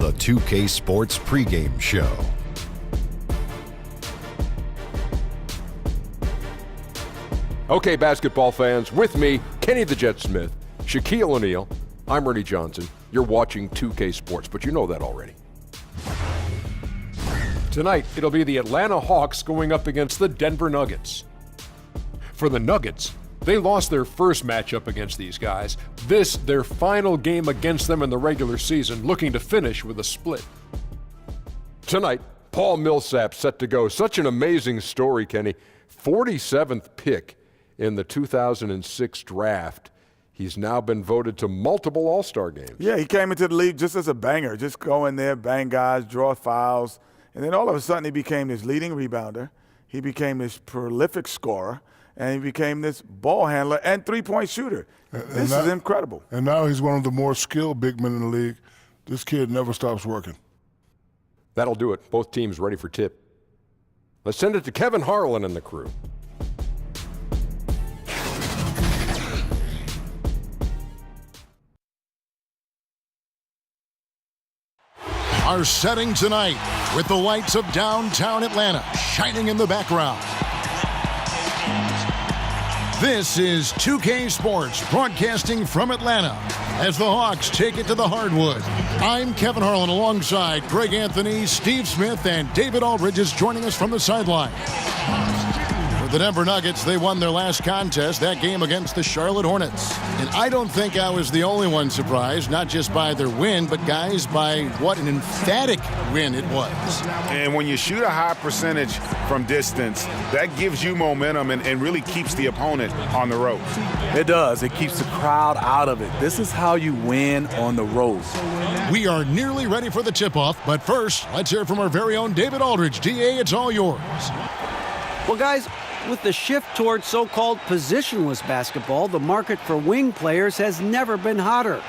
the 2K Sports pregame show. Okay, basketball fans, with me, Kenny the Jet Smith, Shaquille O'Neal, I'm Ernie Johnson. You're watching 2K Sports, but you know that already. Tonight, it'll be the Atlanta Hawks going up against the Denver Nuggets. For the Nuggets, they lost their first matchup against these guys. This, their final game against them in the regular season, looking to finish with a split. Tonight, Paul Millsap set to go. Such an amazing story, Kenny. 47th pick in the 2006 draft. He's now been voted to multiple All-Star games. Yeah, he came into the league just as a banger, just go in there, bang guys, draw fouls, and then all of a sudden he became this leading rebounder. He became this prolific scorer, and he became this ball handler and three-point shooter. This is incredible. And now he's one of the more skilled big men in the league. This kid never stops working. That'll do it. Both teams ready for tip. Let's send it to Kevin Harlan and the crew. Are setting tonight with the lights of downtown Atlanta shining in the background. This is 2K Sports broadcasting from Atlanta as the Hawks take it to the hardwood. I'm Kevin Harlan alongside Greg Anthony, Steve Smith, and David Aldridge is joining us from the sideline. For the Denver Nuggets, they won their last contest, that game against the Charlotte Hornets. And I don't think I was the only one surprised, not just by their win, but guys, by what an emphatic win it was. And when you shoot a high percentage from distance, that gives you momentum and really keeps the opponent on the ropes. It does. It keeps the crowd out of it. This is how you win on the road. We are nearly ready for the tip-off, but first, let's hear from our very own David Aldridge. DA, it's all yours. Well, guys, with the shift towards so-called positionless basketball, the market for wing players has never been hotter.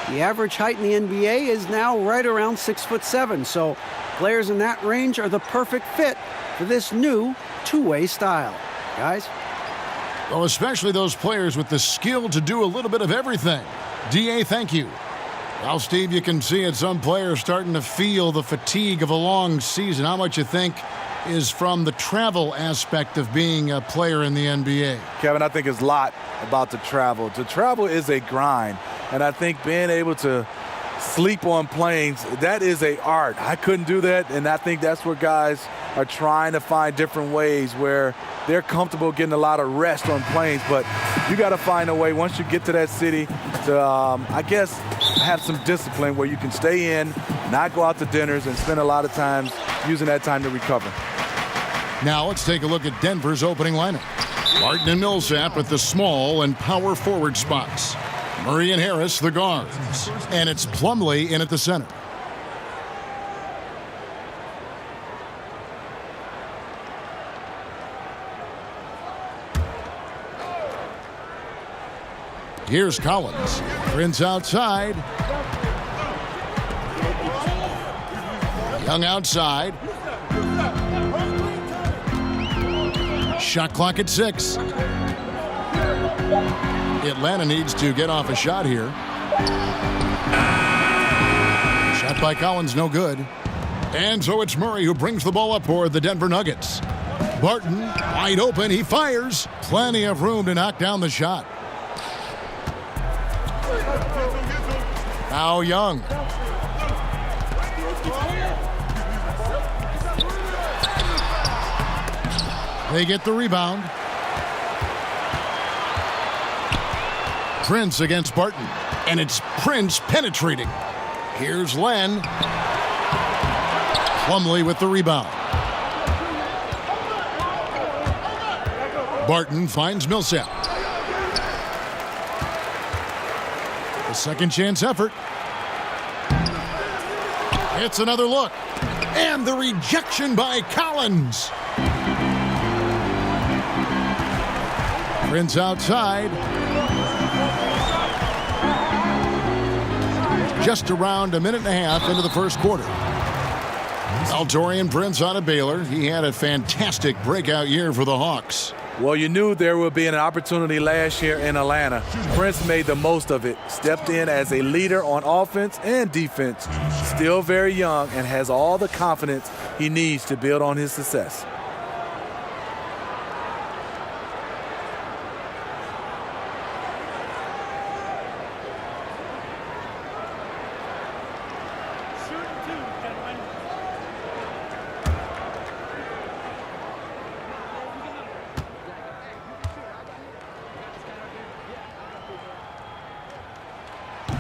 The average height in the NBA is now right around 6'7", so players in that range are the perfect fit for this new two-way style. Guys? Well, especially those players with the skill to do a little bit of everything. DA, thank you. Well, Steve, you can see it. Some players starting to feel the fatigue of a long season. How much you think is from the travel aspect of being a player in the NBA? Kevin, I think it's a lot about the travel. The travel is a grind, and I think being able to sleep on planes, that is an art. I couldn't do that, and I think that's where guys are trying to find different ways where they're comfortable getting a lot of rest on planes, but you got to find a way once you get to that city to, I guess, have some discipline where you can stay in, not go out to dinners, and spend a lot of time using that time to recover. Now let's take a look at Denver's opening lineup. Martin and Millsap at the small and power forward spots. Murray and Harris, the guards. And it's Plumlee in at the center. Here's Collins. Prince outside. Young outside. Shot clock at 6. Atlanta needs to get off a shot here. Shot by Collins, no good. And so it's Murray who brings the ball up for the Denver Nuggets. Barton, wide open, he fires. Plenty of room to knock down the shot. Now Young. They get the rebound. Prince against Barton. And it's Prince penetrating. Here's Len. Plumlee with the rebound. Barton finds Millsap. A second chance effort. It's another look. And the rejection by Collins. Prince outside. Just around a minute and a half into the first quarter. Altorian Prince out of Baylor. He had a fantastic breakout year for the Hawks. Well, you knew there would be an opportunity last year in Atlanta. Prince made the most of it, stepped in as a leader on offense and defense. Still very young and has all the confidence he needs to build on his success.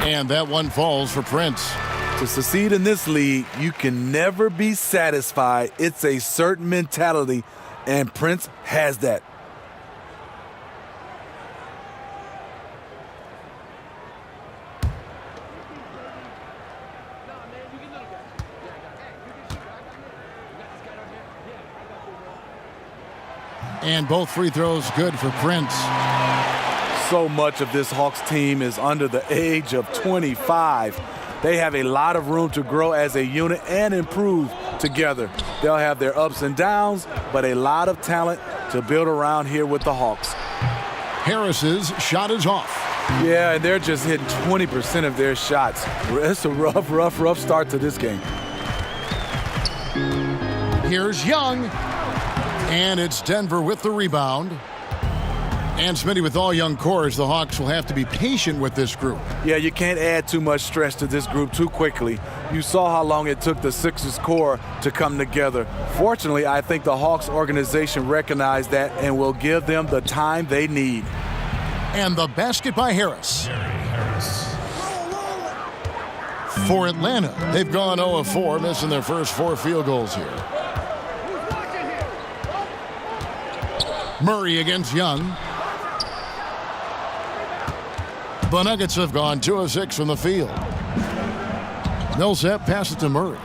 And that one falls for Prince. To succeed in this league, you can never be satisfied. It's a certain mentality, and Prince has that. And both free throws good for Prince. So much of this Hawks team is under the age of 25. They have a lot of room to grow as a unit and improve together. They'll have their ups and downs, but a lot of talent to build around here with the Hawks. Harris's shot is off. Yeah, and they're just hitting 20% of their shots. It's a rough start to this game. Here's Young. And it's Denver with the rebound. And Smitty, with all young cores, the Hawks will have to be patient with this group. Yeah, you can't add too much stress to this group too quickly. You saw how long it took the Sixers core to come together. Fortunately, I think the Hawks organization recognized that and will give them the time they need. And the basket by Harris. For Atlanta, they've gone 0 of 4, missing their first 4 field goals here. Murray against Young. The Nuggets have gone 2 of 6 from the field. Millsap passes to Murray.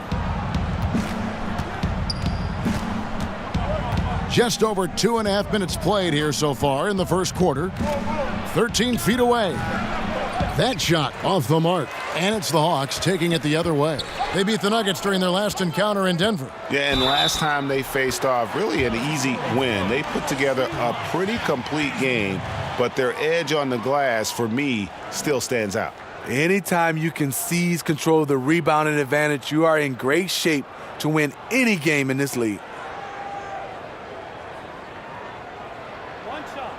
Just over 2.5 minutes played here so far in the first quarter. 13 feet away. That shot off the mark. And it's the Hawks taking it the other way. They beat the Nuggets during their last encounter in Denver. Yeah, and last time they faced off, really an easy win. They put together a pretty complete game, but their edge on the glass, for me, still stands out. Anytime you can seize control of the rebounding advantage, you are in great shape to win any game in this league. One shot.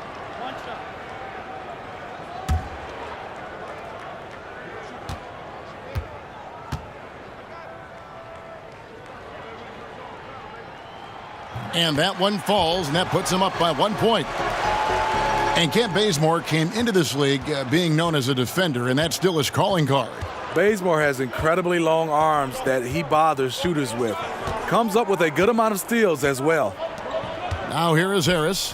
And that one falls, and that puts him up by 1 point. And Kent Bazemore came into this league being known as a defender, and that's still his calling card. Bazemore has incredibly long arms that he bothers shooters with. Comes up with a good amount of steals as well. Now here is Harris.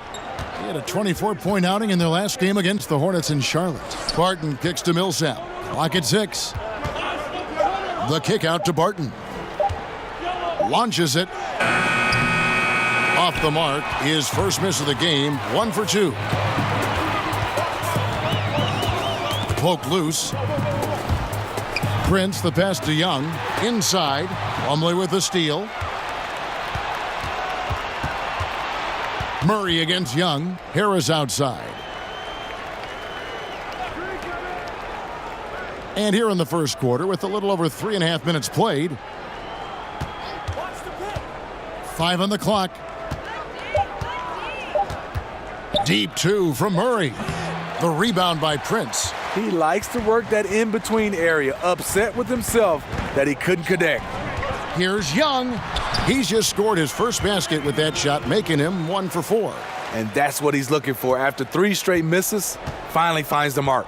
He had a 24-point outing in their last game against the Hornets in Charlotte. Barton kicks to Millsap. Clock at 6. The kick out to Barton. Launches it. Off the mark. His first miss of the game. 1 for 2. Poke loose. Prince, the pass to Young. Inside. Plumlee with the steal. Murray against Young. Harris outside. And here in the first quarter, with a little over 3.5 minutes played. 5 on the clock. Deep 2 from Murray. The rebound by Prince. He likes to work that in-between area, upset with himself that he couldn't connect. Here's Young. He's just scored his first basket with that shot, making him 1 for 4. And that's what he's looking for. After 3 straight misses, finally finds the mark.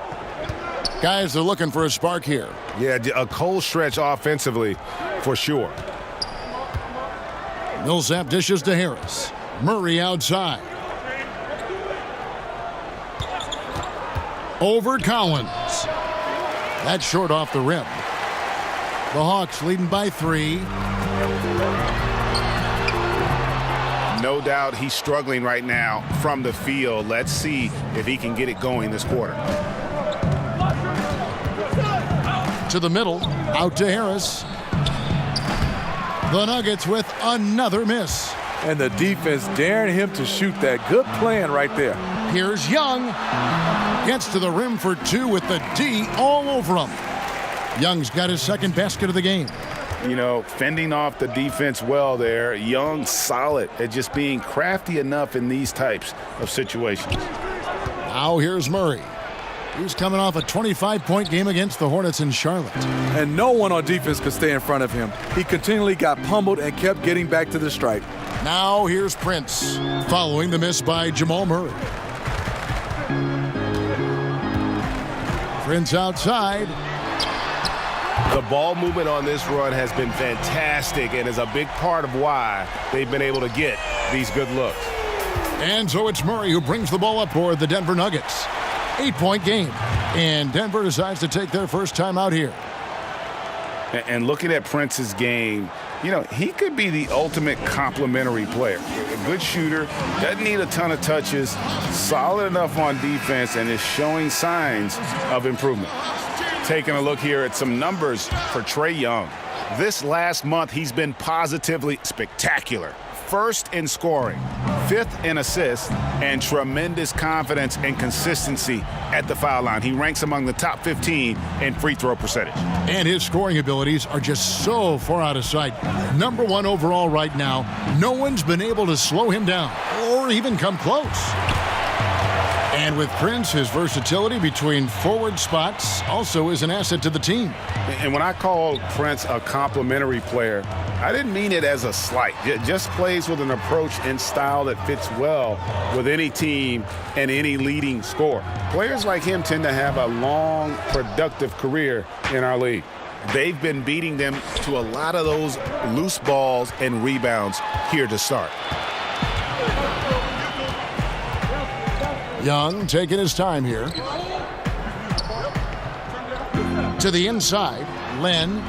Guys are looking for a spark here. Yeah, a cold stretch offensively, for sure. Millsap dishes to Harris. Murray outside. Over Collins. That's short off the rim. The Hawks leading by 3. No doubt he's struggling right now from the field. Let's see if he can get it going this quarter. To the middle, out to Harris. The Nuggets with another miss. and the defense daring him to shoot that. Good plan right there. Here's Young. Gets to the rim for two with the D all over him. Young's got his second basket of the game. You know, fending off the defense well there. Young solid at just being crafty enough in these types of situations. Now here's Murray. He's coming off a 25-point game against the Hornets in Charlotte. And no one on defense could stay in front of him. He continually got pummeled and kept getting back to the stripe. Now here's Prince, following the miss by Jamal Murray. Prince outside. The ball movement on this run has been fantastic and is a big part of why they've been able to get these good looks. And so it's Murray who brings the ball up for the Denver Nuggets. 8-point game. And Denver decides to take their first time out here. And looking at Prince's game, you know, he could be the ultimate complementary player. A good shooter, doesn't need a ton of touches, solid enough on defense, and is showing signs of improvement. Taking a look here at some numbers for Trae Young. This last month, he's been positively spectacular. First in scoring, fifth in assists, and tremendous confidence and consistency at the foul line. He ranks among the top 15 in free throw percentage. And his scoring abilities are just so far out of sight. Number one overall right now. No one's been able to slow him down or even come close. And with Prince, his versatility between forward spots also is an asset to the team. And when I call Prince a complimentary player, I didn't mean it as a slight. It just plays with an approach and style that fits well with any team and any leading scorer. Players like him tend to have a long, productive career in our league. They've been beating them to a lot of those loose balls and rebounds here to start. Young taking his time here. To the inside, Len,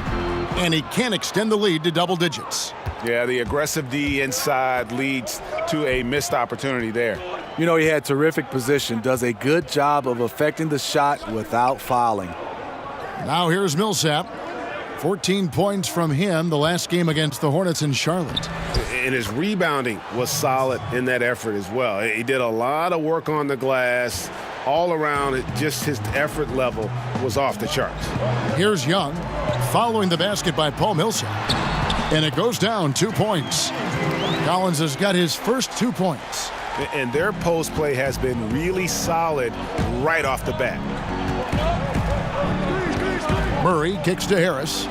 and he can't extend the lead to double digits. Yeah, the aggressive D inside leads to a missed opportunity there. You know, he had terrific position, does a good job of affecting the shot without fouling. Now here's Millsap. 14 points from him the last game against the Hornets in Charlotte. And his rebounding was solid in that effort as well. He did a lot of work on the glass. All around, just his effort level was off the charts. Here's Young, following the basket by Paul Millsap. And it goes down 2 points. Collins has got his first 2 points. And their post play has been really solid right off the bat. Murray kicks to Harris.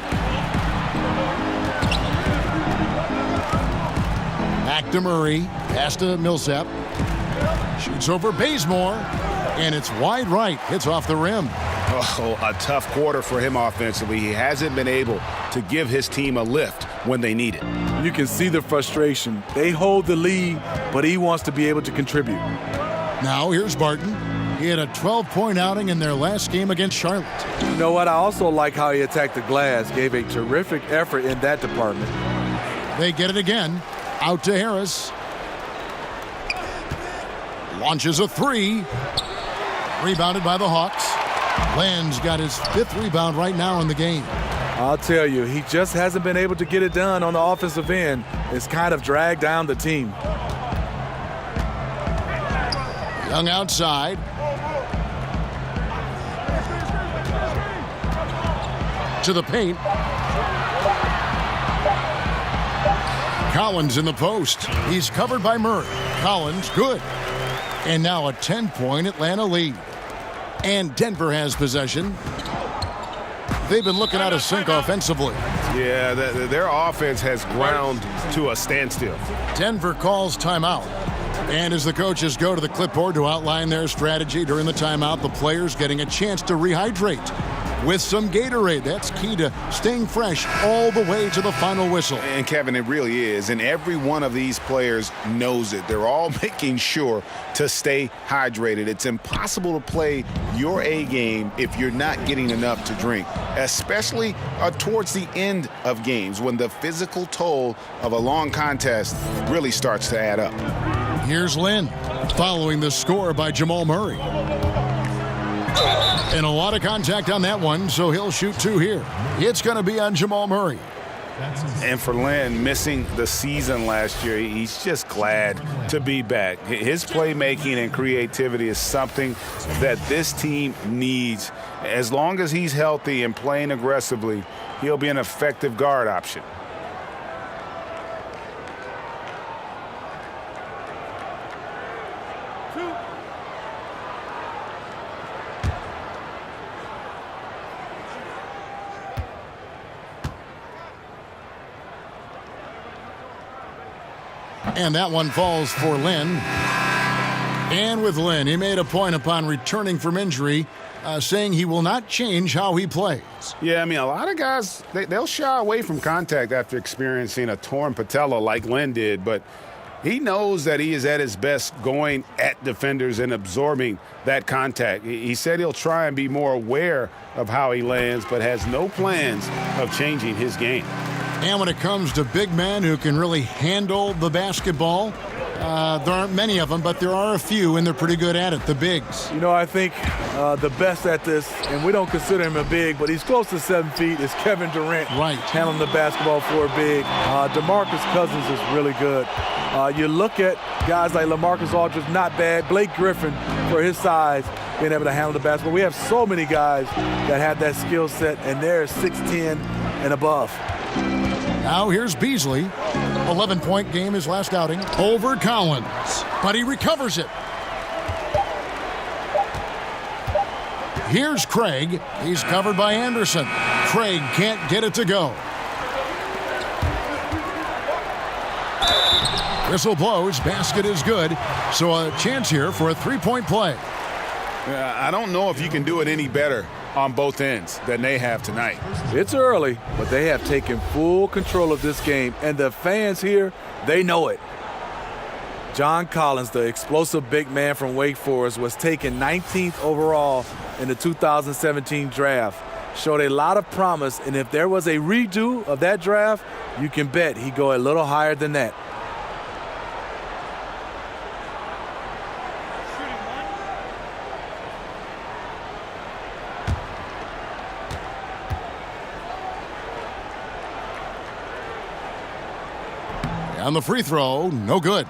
Back to Murray. Pass to Millsap. Shoots over Bazemore. And it's wide right. Hits off the rim. Oh, a tough quarter for him offensively. He hasn't been able to give his team a lift when they need it. You can see the frustration. They hold the lead, but he wants to be able to contribute. Now here's Barton. He had a 12-point outing in their last game against Charlotte. You know what? I also like how he attacked the glass. Gave a terrific effort in that department. They get it again. Out to Harris. Launches a three. Rebounded by the Hawks. Len's got his 5th rebound right now in the game. I'll tell you, he just hasn't been able to get it done on the offensive end. It's kind of dragged down the team. Young outside. To the paint. Collins in the post. He's covered by Murray. Collins, good. And now a 10-point Atlanta lead. And Denver has possession. They've been looking out of sync offensively. Yeah, their offense has ground to a standstill. Denver calls timeout. And as the coaches go to the clipboard to outline their strategy during the timeout, the players getting a chance to rehydrate with some Gatorade. That's key to staying fresh all the way to the final whistle. And Kevin, it really is. And every one of these players knows it. They're all making sure to stay hydrated. It's impossible to play your A game if you're not getting enough to drink, especially towards the end of games when the physical toll of a long contest really starts to add up. Here's Lynn, following the score by Jamal Murray. And a lot of contact on that one, so he'll shoot 2 here. It's going to be on Jamal Murray. And for Lynn, missing the season last year, he's just glad to be back. His playmaking and creativity is something that this team needs. As long as he's healthy and playing aggressively, he'll be an effective guard option. And that one falls for Lynn. And with Lynn, he made a point upon returning from injury, saying he will not change how he plays. Yeah, I mean, a lot of guys, they'll shy away from contact after experiencing a torn patella like Lynn did, but he knows that he is at his best going at defenders and absorbing that contact. He said he'll try and be more aware of how he lands, but has no plans of changing his game. And when it comes to big men who can really handle the basketball, there aren't many of them, but there are a few, and they're pretty good at it, the bigs. You know, I think the best at this, and we don't consider him a big, but he's close to 7 feet, is Kevin Durant. Right. Handling the basketball for a big. DeMarcus Cousins is really good. You look at guys like LaMarcus Aldridge, not bad. Blake Griffin, for his size, being able to handle the basketball. We have so many guys that have that skill set, and they're 6'10" and above. Now here's Beasley. 11-point game his last outing over Collins, but he recovers it. Here's Craig. He's covered by Anderson. Craig can't get it to go. Whistle blows. Basket is good. So a chance here for a three-point play. I don't know if you can do it any better on both ends than they have tonight. It's early, but they have taken full control of this game, and the fans here, they know it. John Collins, the explosive big man from Wake Forest, was taken 19th overall in the 2017 draft. Showed a lot of promise, and if there was a redo of that draft, you can bet he'd go a little higher than that. On the free throw, no good.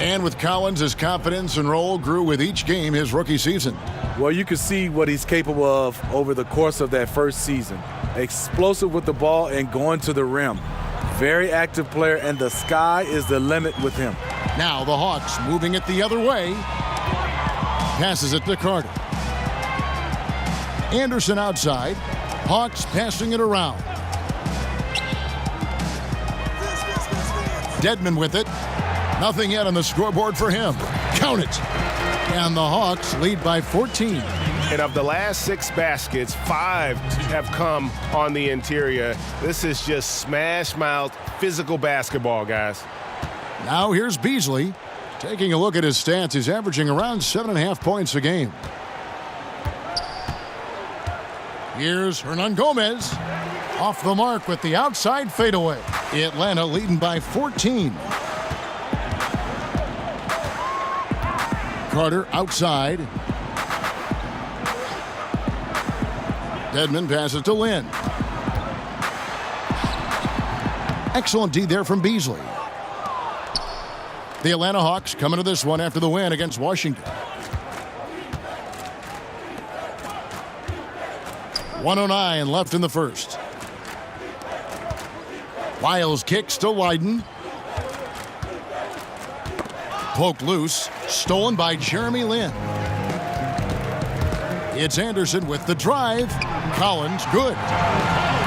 And with Collins, his confidence and role grew with each game his rookie season. Well, you can see what he's capable of over the course of that first season. Explosive with the ball and going to the rim. Very active player, and the sky is the limit with him. Now the Hawks moving it the other way. Passes it to Carter. Anderson outside. Hawks passing it around. Dedmon with it. Nothing yet on the scoreboard for him. Count it. And the Hawks lead by 14. And of the last 6 baskets, 5 have come on the interior. This is just smash-mouth physical basketball, guys. Now here's Beasley. Taking a look at his stats, he's averaging around 7.5 points a game. Here's Hernan Gomez. Off the mark with the outside fadeaway. Atlanta leading by 14. Carter outside. Dedmon passes to Lynn. Excellent D there from Beasley. The Atlanta Hawks coming to this one after the win against Washington. 1:09 left in the first. Wiles kicks to Lydon. Poked loose. Stolen by Jeremy Lin. It's Anderson with the drive. Collins, good.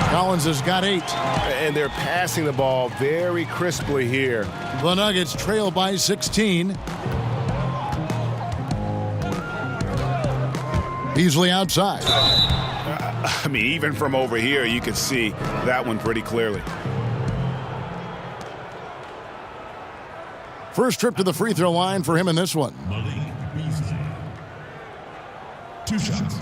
Collins has got 8. And they're passing the ball very crisply here. The Nuggets trail by 16. Beasley outside. I mean, even from over here, you could see that one pretty clearly. First trip to the free throw line for him in this one. MyLeague Beasley. 2 shots.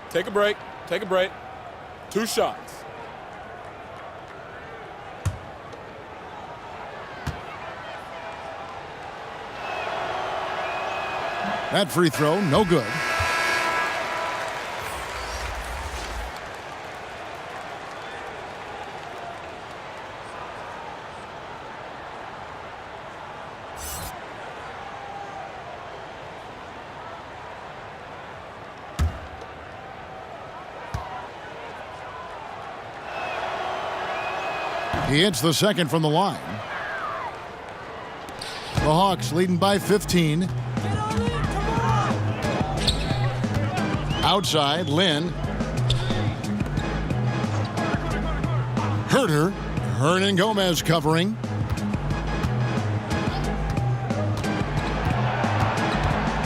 Take a break. Take a break. 2 shots. That free throw, no good. He hits the second from the line. The Hawks leading by 15. Outside, Lynn. Herter. Hernan Gomez covering.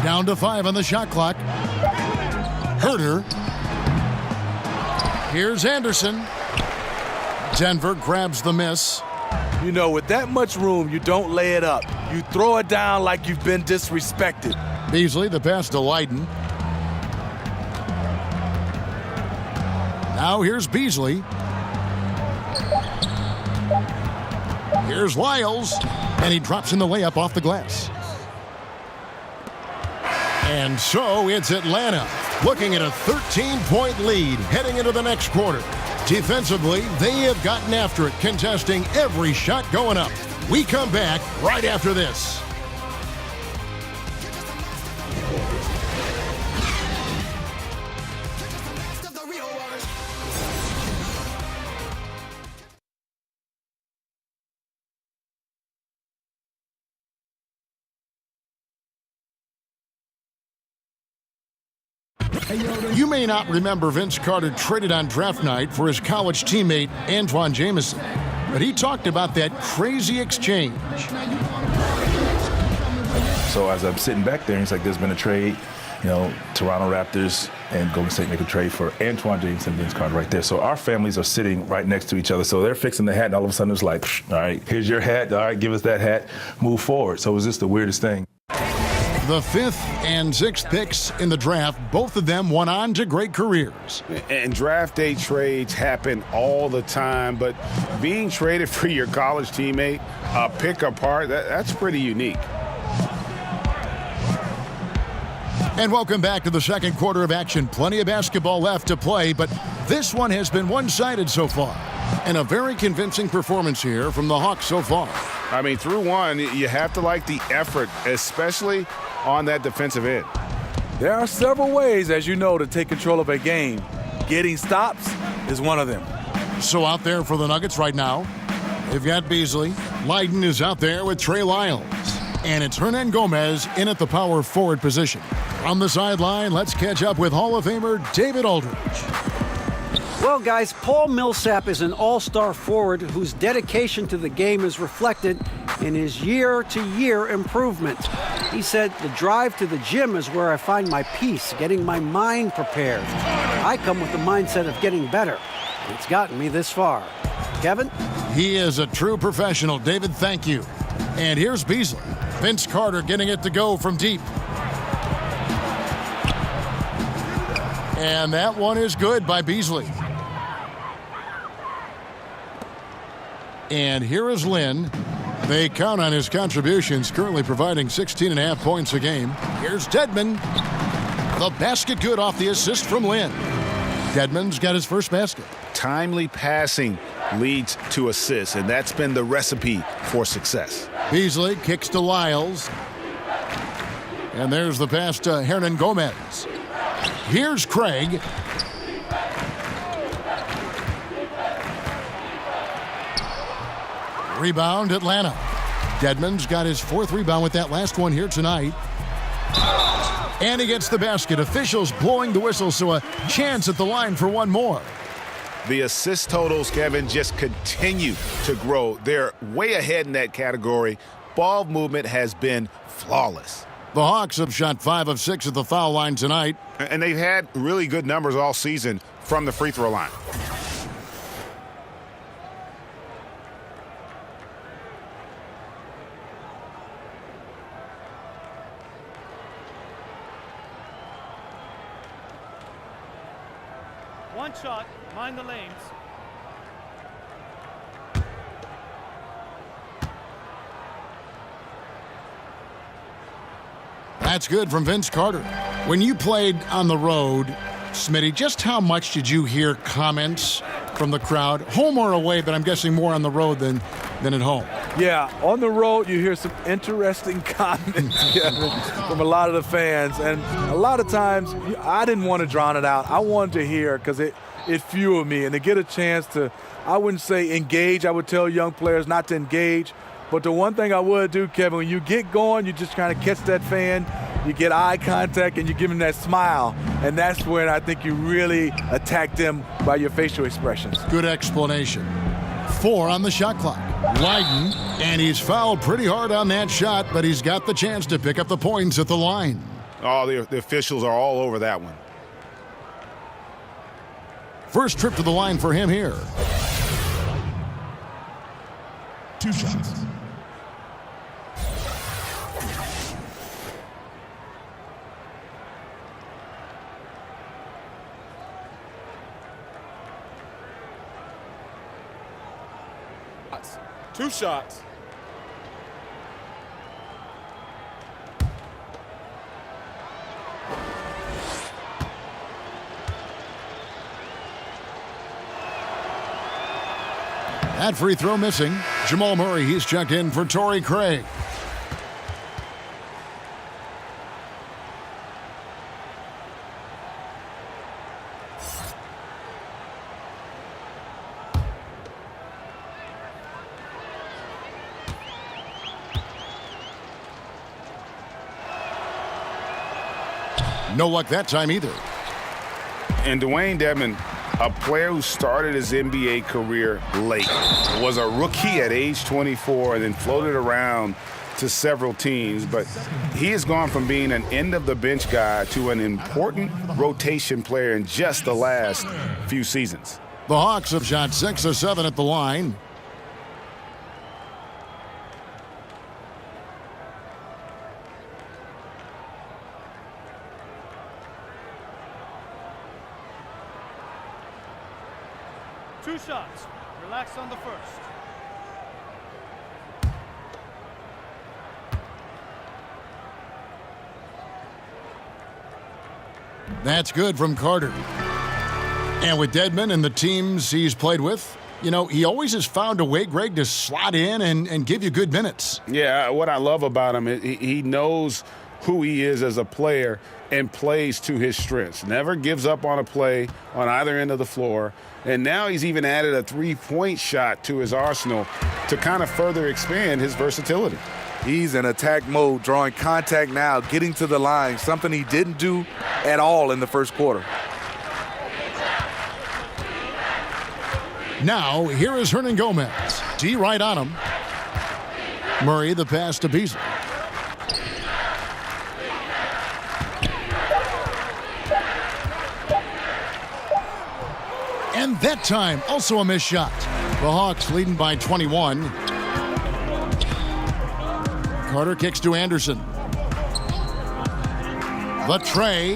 Down to 5 on the shot clock. Herter. Here's Anderson. Denver grabs the miss. You know, with that much room, you don't lay it up. You throw it down like you've been disrespected. Beasley, the pass to Leiden. Now here's Beasley. Here's Lyles. And he drops in the layup off the glass. And so it's Atlanta looking at a 13-point lead heading into the next quarter. Defensively, they have gotten after it, contesting every shot going up. We come back right after this. You may not remember Vince Carter traded on draft night for his college teammate Antoine Jameson, but he talked about that crazy exchange. So as I'm sitting back there, he's like, there's been a trade, you know, Toronto Raptors and Golden State make a trade for Antoine Jameson and Vince Carter right there. So our families are sitting right next to each other. So they're fixing the hat, and all of a sudden it's like, all right, here's your hat. All right, give us that hat. Move forward. So it was just the weirdest thing. The 5th and 6th picks in the draft, both of them went on to great careers. And draft day trades happen all the time, but being traded for your college teammate, a pick apart, that's pretty unique. And welcome back to the second quarter of action. Plenty of basketball left to play, but this one has been one-sided so far. And a very convincing performance here from the Hawks so far. I mean, through one, you have to like the effort, especially on that defensive end. There are several ways, as you know, to take control of a game. Getting stops is one of them. So out there for the Nuggets right now, they've got Beasley. Leiden is out there with Trey Lyles. And it's Hernan Gomez in at the power forward position. From the sideline, let's catch up with Hall of Famer David Aldridge. Well, guys, Paul Millsap is an all-star forward whose dedication to the game is reflected in his year-to-year improvement. He said, the drive to the gym is where I find my peace, getting my mind prepared. I come with the mindset of getting better. It's gotten me this far. Kevin? He is a true professional. David, thank you. And here's Beasley. Vince Carter getting it to go from deep. And that one is good by Beasley. And here is Lynn. They count on his contributions, currently providing 16.5 points a game. Here's Dedmon. The basket good off the assist from Lynn. Dedmon's got his first basket. Timely passing leads to assists, and that's been the recipe for success. Beasley kicks to Lyles. And there's the pass to Hernan Gomez. Here's Craig. Rebound, Atlanta. Dedmon's got his 4th rebound with that last one here tonight. And he gets the basket. Officials blowing the whistle, so a chance at the line for one more. The assist totals, Kevin, just continue to grow. They're way ahead in that category. Ball movement has been flawless. The Hawks have shot 5 of 6 at the foul line tonight. And they've had really good numbers all season from the free throw line. One shot, mind the lanes. That's good from Vince Carter. When you played on the road, Smitty, just how much did you hear comments from the crowd, home or away, but I'm guessing more on the road than at home? Yeah, on the road you hear some interesting comments, Kevin, from a lot of the fans. And a lot of times I didn't want to drown it out. I wanted to hear because it fueled me. And to get a chance to, I wouldn't say engage. I would tell young players not to engage. But the one thing I would do, Kevin, when you get going, you just kind of catch that fan, you get eye contact, and you give them that smile. And that's when I think you really attack them by your facial expressions. Good explanation. 4 on the shot clock. Leiden, and he's fouled pretty hard on that shot, but he's got the chance to pick up the points at the line. Oh, the officials are all over that one. First trip to the line for him here. 2 shots. Two shots. That free throw missing. Jamal Murray, he's checked in for Torrey Craig. No luck that time either. And Dwayne Dedmon, a player who started his NBA career late, was a rookie at age 24 and then floated around to several teams. But he has gone from being an end-of-the-bench guy to an important rotation player in just the last few seasons. The Hawks have shot 6 of 7 at the line. Two shots. Relax on the first. That's good from Carter. And with Dedmon and the teams he's played with, you know, he always has found a way, Greg, to slot in and give you good minutes. Yeah, what I love about him is he knows who he is as a player and plays to his strengths. Never gives up on a play on either end of the floor. And now he's even added a three-point shot to his arsenal to kind of further expand his versatility. He's in attack mode, drawing contact now, getting to the line, something he didn't do at all in the first quarter. Now, here is Hernan Gomez. D right on him. Murray, the pass to Beasley. And that time, also a missed shot. The Hawks leading by 21. Carter kicks to Anderson. The tray.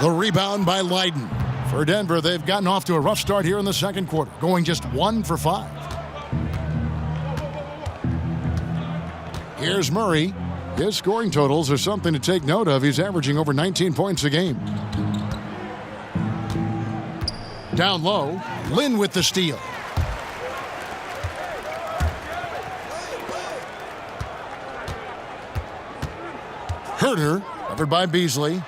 The rebound by Leiden. For Denver, they've gotten off to a rough start here in the second quarter, going just 1 for 5. Here's Murray. His scoring totals are something to take note of. He's averaging over 19 points a game. Down low, Lynn with the steal. Herter, covered by Beasley.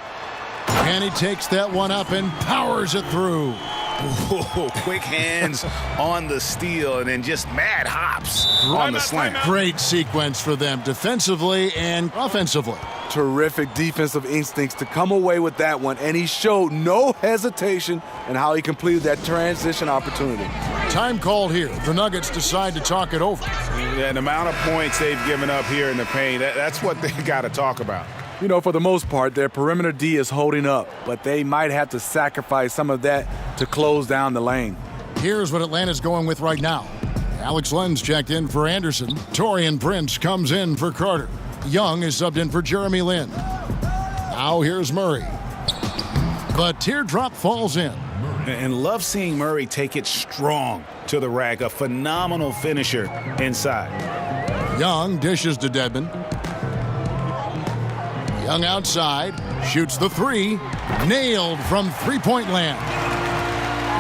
And he takes that one up and powers it through. Whoa, quick hands on the steal and then just mad hops on the slam. Great sequence for them defensively and offensively. Terrific defensive instincts to come away with that one, and he showed no hesitation in how he completed that transition opportunity. Time called here. The Nuggets decide to talk it over. Yeah, the amount of points they've given up here in the paint, that's what they got to talk about. You know, for the most part, their perimeter D is holding up, but they might have to sacrifice some of that to close down the lane. Here's what Atlanta's going with right now. Alex Len's checked in for Anderson. Taurean Prince comes in for Carter. Young is subbed in for Jeremy Lin. Now here's Murray. The teardrop falls in. And love seeing Murray take it strong to the rack. A phenomenal finisher inside. Young dishes to Dedmon. Young outside, shoots the three, nailed from three-point land.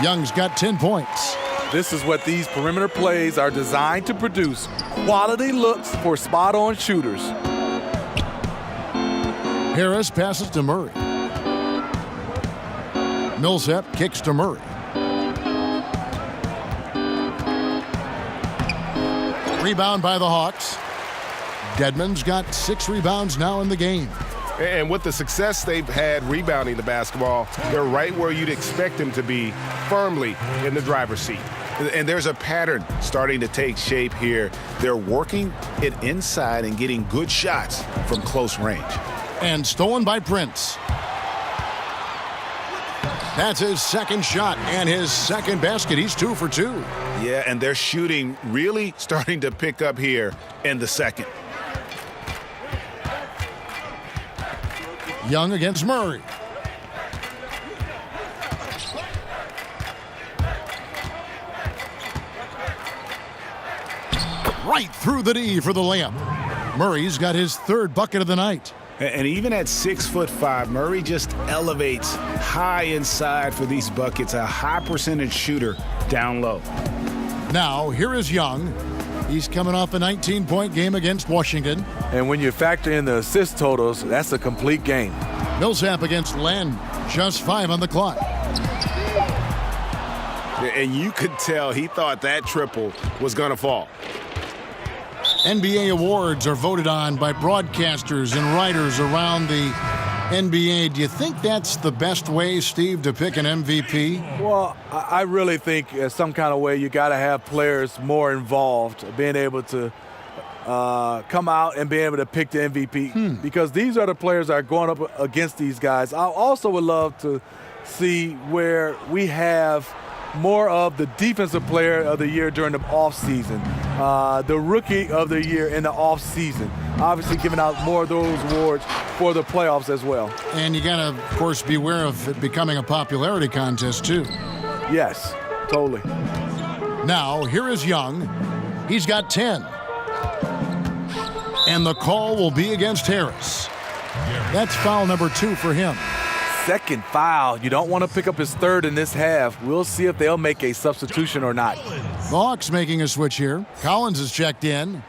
Young's got 10 points. This is what these perimeter plays are designed to produce. Quality looks for spot-on shooters. Harris passes to Murray. Millsap kicks to Murray. Rebound by the Hawks. Dedmon's got 6 rebounds now in the game. And with the success they've had rebounding the basketball, they're right where you'd expect them to be, firmly in the driver's seat. And there's a pattern starting to take shape here. They're working it inside and getting good shots from close range. And stolen by Prince. That's his second shot and his second basket. He's 2 for 2. Yeah, and their shooting really starting to pick up here in the second. Young against Murray. Right through the D for the layup. Murray's got his 3rd bucket of the night. And even at 6'5", Murray just elevates high inside for these buckets, a high percentage shooter down low. Now, here is Young. He's coming off a 19-point game against Washington. And when you factor in the assist totals, that's a complete game. Millsap against Len. Just 5 on the clock. And you could tell he thought that triple was going to fall. NBA awards are voted on by broadcasters and writers around the NBA. Do you think that's the best way, Steve, to pick an MVP? Well, I really think in some kind of way you got to have players more involved, being able to come out and be able to pick the MVP because these are the players that are going up against these guys. I also would love to see where we have more of the defensive player of the year during the offseason, the rookie of the year in the offseason. Obviously giving out more of those awards for the playoffs as well. And you got to, of course, beware of it becoming a popularity contest, too. Yes, totally. Now, here is Young. He's got 10. And the call will be against Harris. That's foul number 2 for him. Second foul. You don't want to pick up his 3rd in this half. We'll see if they'll make a substitution or not. The Hawks making a switch here. Collins is checked in.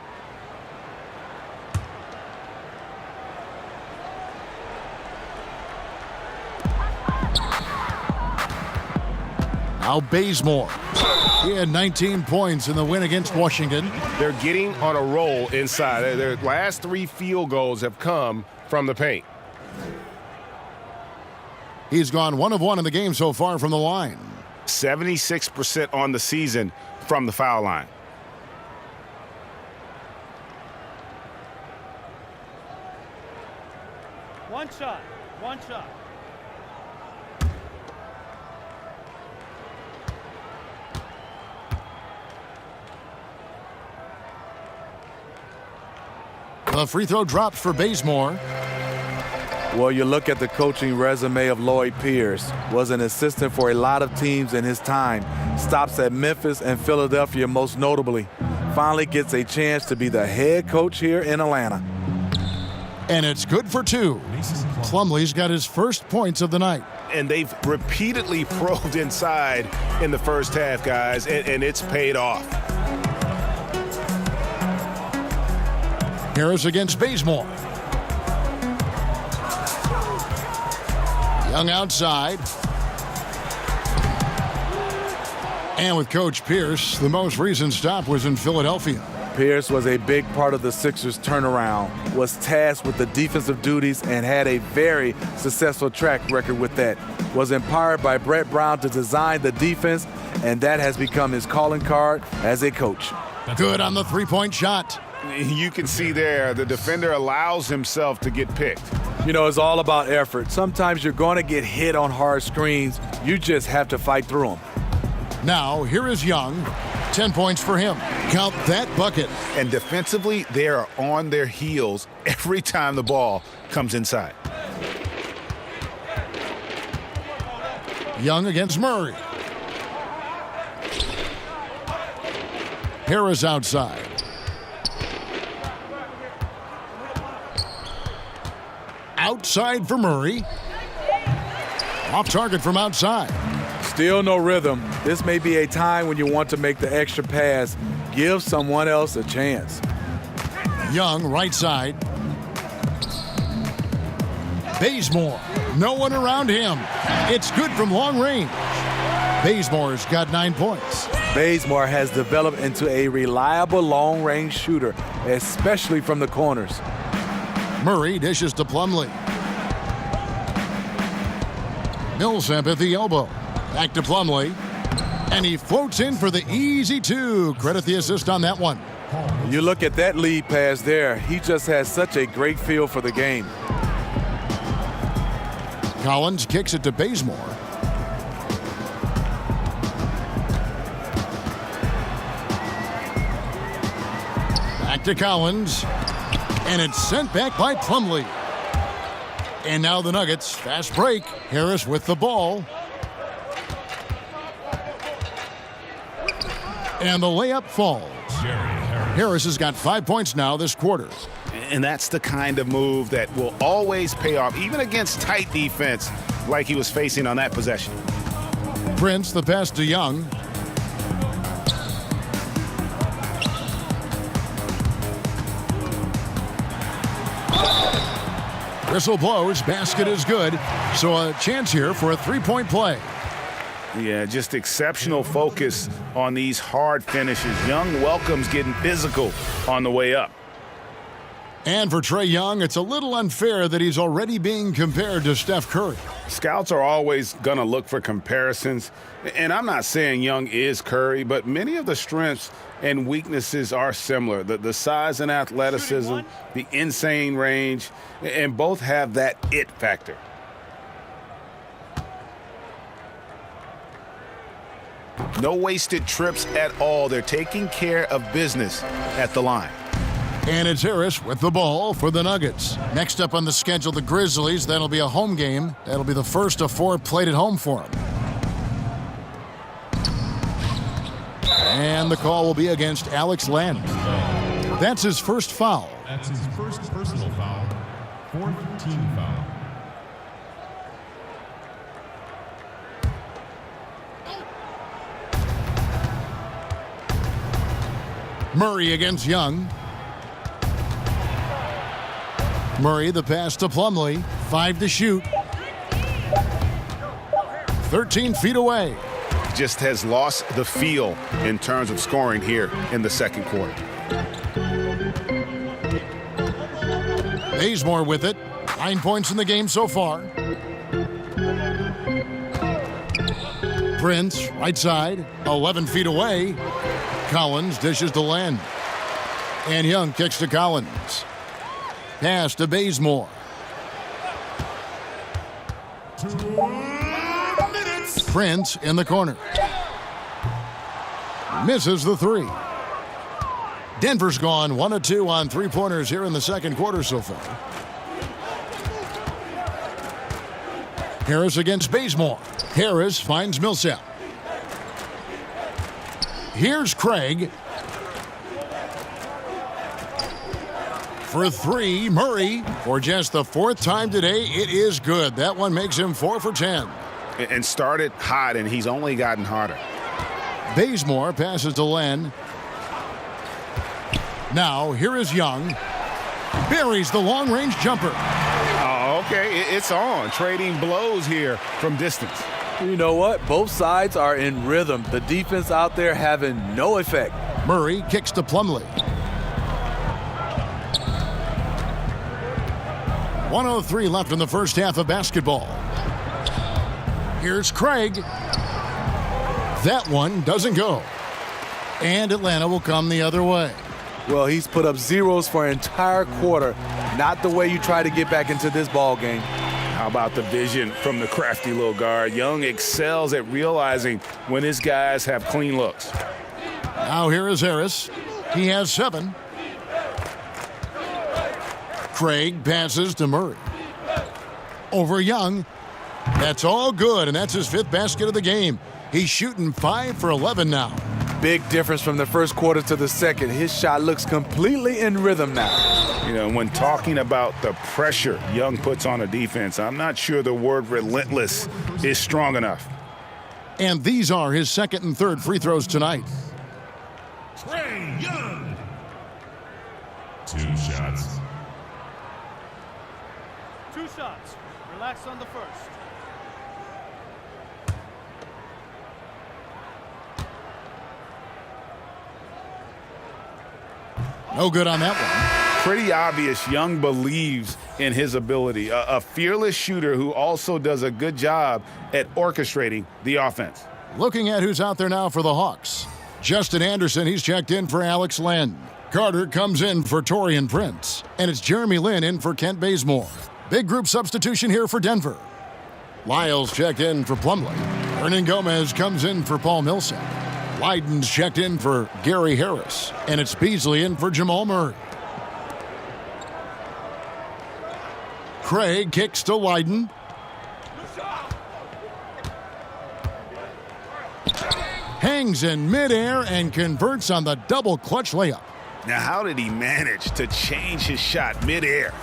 Now Bazemore. He had 19 points in the win against Washington. They're getting on a roll inside. Their last 3 field goals have come from the paint. He's gone 1 of 1 in the game so far from the line. 76% on the season from the foul line. One shot. The free throw drops for Bazemore. Well, you look at the coaching resume of Lloyd Pierce. Was an assistant for a lot of teams in his time. Stops at Memphis and Philadelphia most notably. Finally gets a chance to be the head coach here in Atlanta. And it's good for 2. Plumlee's got his first points of the night. And they've repeatedly probed inside in the first half, guys, and it's paid off. Harris against Bazemore. Young outside. And with Coach Pierce, the most recent stop was in Philadelphia. Pierce was a big part of the Sixers' turnaround, was tasked with the defensive duties and had a very successful track record with that. Was empowered by Brett Brown to design the defense, and that has become his calling card as a coach. Good on the 3-point shot. You can see there the defender allows himself to get picked. You know, it's all about effort. Sometimes you're going to get hit on hard screens. You just have to fight through them. Now, here is Young. 10 points for him. Count that bucket. And defensively, they are on their heels every time the ball comes inside. Young against Murray. Harris outside. Outside for Murray. Off target from outside. Still no rhythm. This may be a time when you want to make the extra pass. Give someone else a chance. Young, right side. Bazemore. No one around him. It's good from long range. Bazemore's got 9 points. Bazemore has developed into a reliable long-range shooter, especially from the corners. Murray dishes to Plumlee. Millsap at the elbow. Back to Plumlee. And he floats in for the easy two. Credit the assist on that one. You look at that lead pass there. He just has such a great feel for the game. Collins kicks it to Bazemore. Back to Collins. And it's sent back by Plumlee. And now the Nuggets. Fast break. Harris with the ball. And the layup falls. Harris has got 5 points now this quarter. And that's the kind of move that will always pay off, even against tight defense like he was facing on that possession. Prince, the pass to Young. Whistle blows, basket is good. So a chance here for a three-point play. Yeah, just exceptional focus on these hard finishes. Young welcomes getting physical on the way up. And for Trae Young, it's a little unfair that he's already being compared to Steph Curry. Scouts are always going to look for comparisons. And I'm not saying Young is Curry, but many of the strengths and weaknesses are similar. The size and athleticism, the insane range, and both have that it factor. No wasted trips at all. They're taking care of business at the line. And it's Harris with the ball for the Nuggets. Next up on the schedule, the Grizzlies. That'll be a home game. That'll be the first of 4 played at home for them. And the call will be against Alex Len. That's his first foul. That's his first personal foul. 4th team foul. Murray against Young. Murray, the pass to Plumlee. 5 to shoot. 13 feet away. Just has lost the feel in terms of scoring here in the second quarter. Bazemore with it. 9 points in the game so far. Prince, right side. 11 feet away. Collins dishes to Len. And Young kicks to Collins. Pass to Bazemore. 2 minutes. Prince in the corner. Misses the three. Denver's gone 1 of 2 on three-pointers here in the second quarter so far. Harris against Bazemore. Harris finds Millsap. Here's Craig. For 3, Murray. For just the 4th time today, it is good. That one makes him 4 for 10. And started hot, and he's only gotten hotter. Bazemore passes to Len. Now, here is Young. Buries the long-range jumper. Oh, okay, it's on. Trading blows here from distance. You know what? Both sides are in rhythm. The defense out there having no effect. Murray kicks to Plumlee. 1:03 left in the first half of basketball. Here's Craig. That one doesn't go. And Atlanta will come the other way. Well, he's put up zeros for an entire quarter. Not the way you try to get back into this ball game. How about the vision from the crafty little guard? Young excels at realizing when his guys have clean looks. Now here is Harris. He has 7. Craig passes to Murray. Over Young. That's all good, and that's his 5th basket of the game. He's shooting 5 for 11 now. big difference from the first quarter to the second. His shot looks completely in rhythm now. You know, when talking about the pressure Young puts on a defense, I'm not sure the word relentless is strong enough. And these are his second and third free throws tonight. Trae Young. 2 shots. 2 shots. Relax on the first. No good on that one. Pretty obvious Young believes in his ability. A fearless shooter who also does a good job at orchestrating the offense. Looking at who's out there now for the Hawks. Justin Anderson, he's checked in for Alex Len. Carter comes in for Taurean Prince. And it's Jeremy Lin in for Kent Bazemore. Big group substitution here for Denver. Lyles checked in for Plumlee. Hernan Gomez comes in for Paul Millsap. Leiden's checked in for Gary Harris. And it's Beasley in for Jamal Murray. Craig kicks to Leiden. Hangs in midair and converts on the double clutch layup. Now, how did he manage to change his shot midair?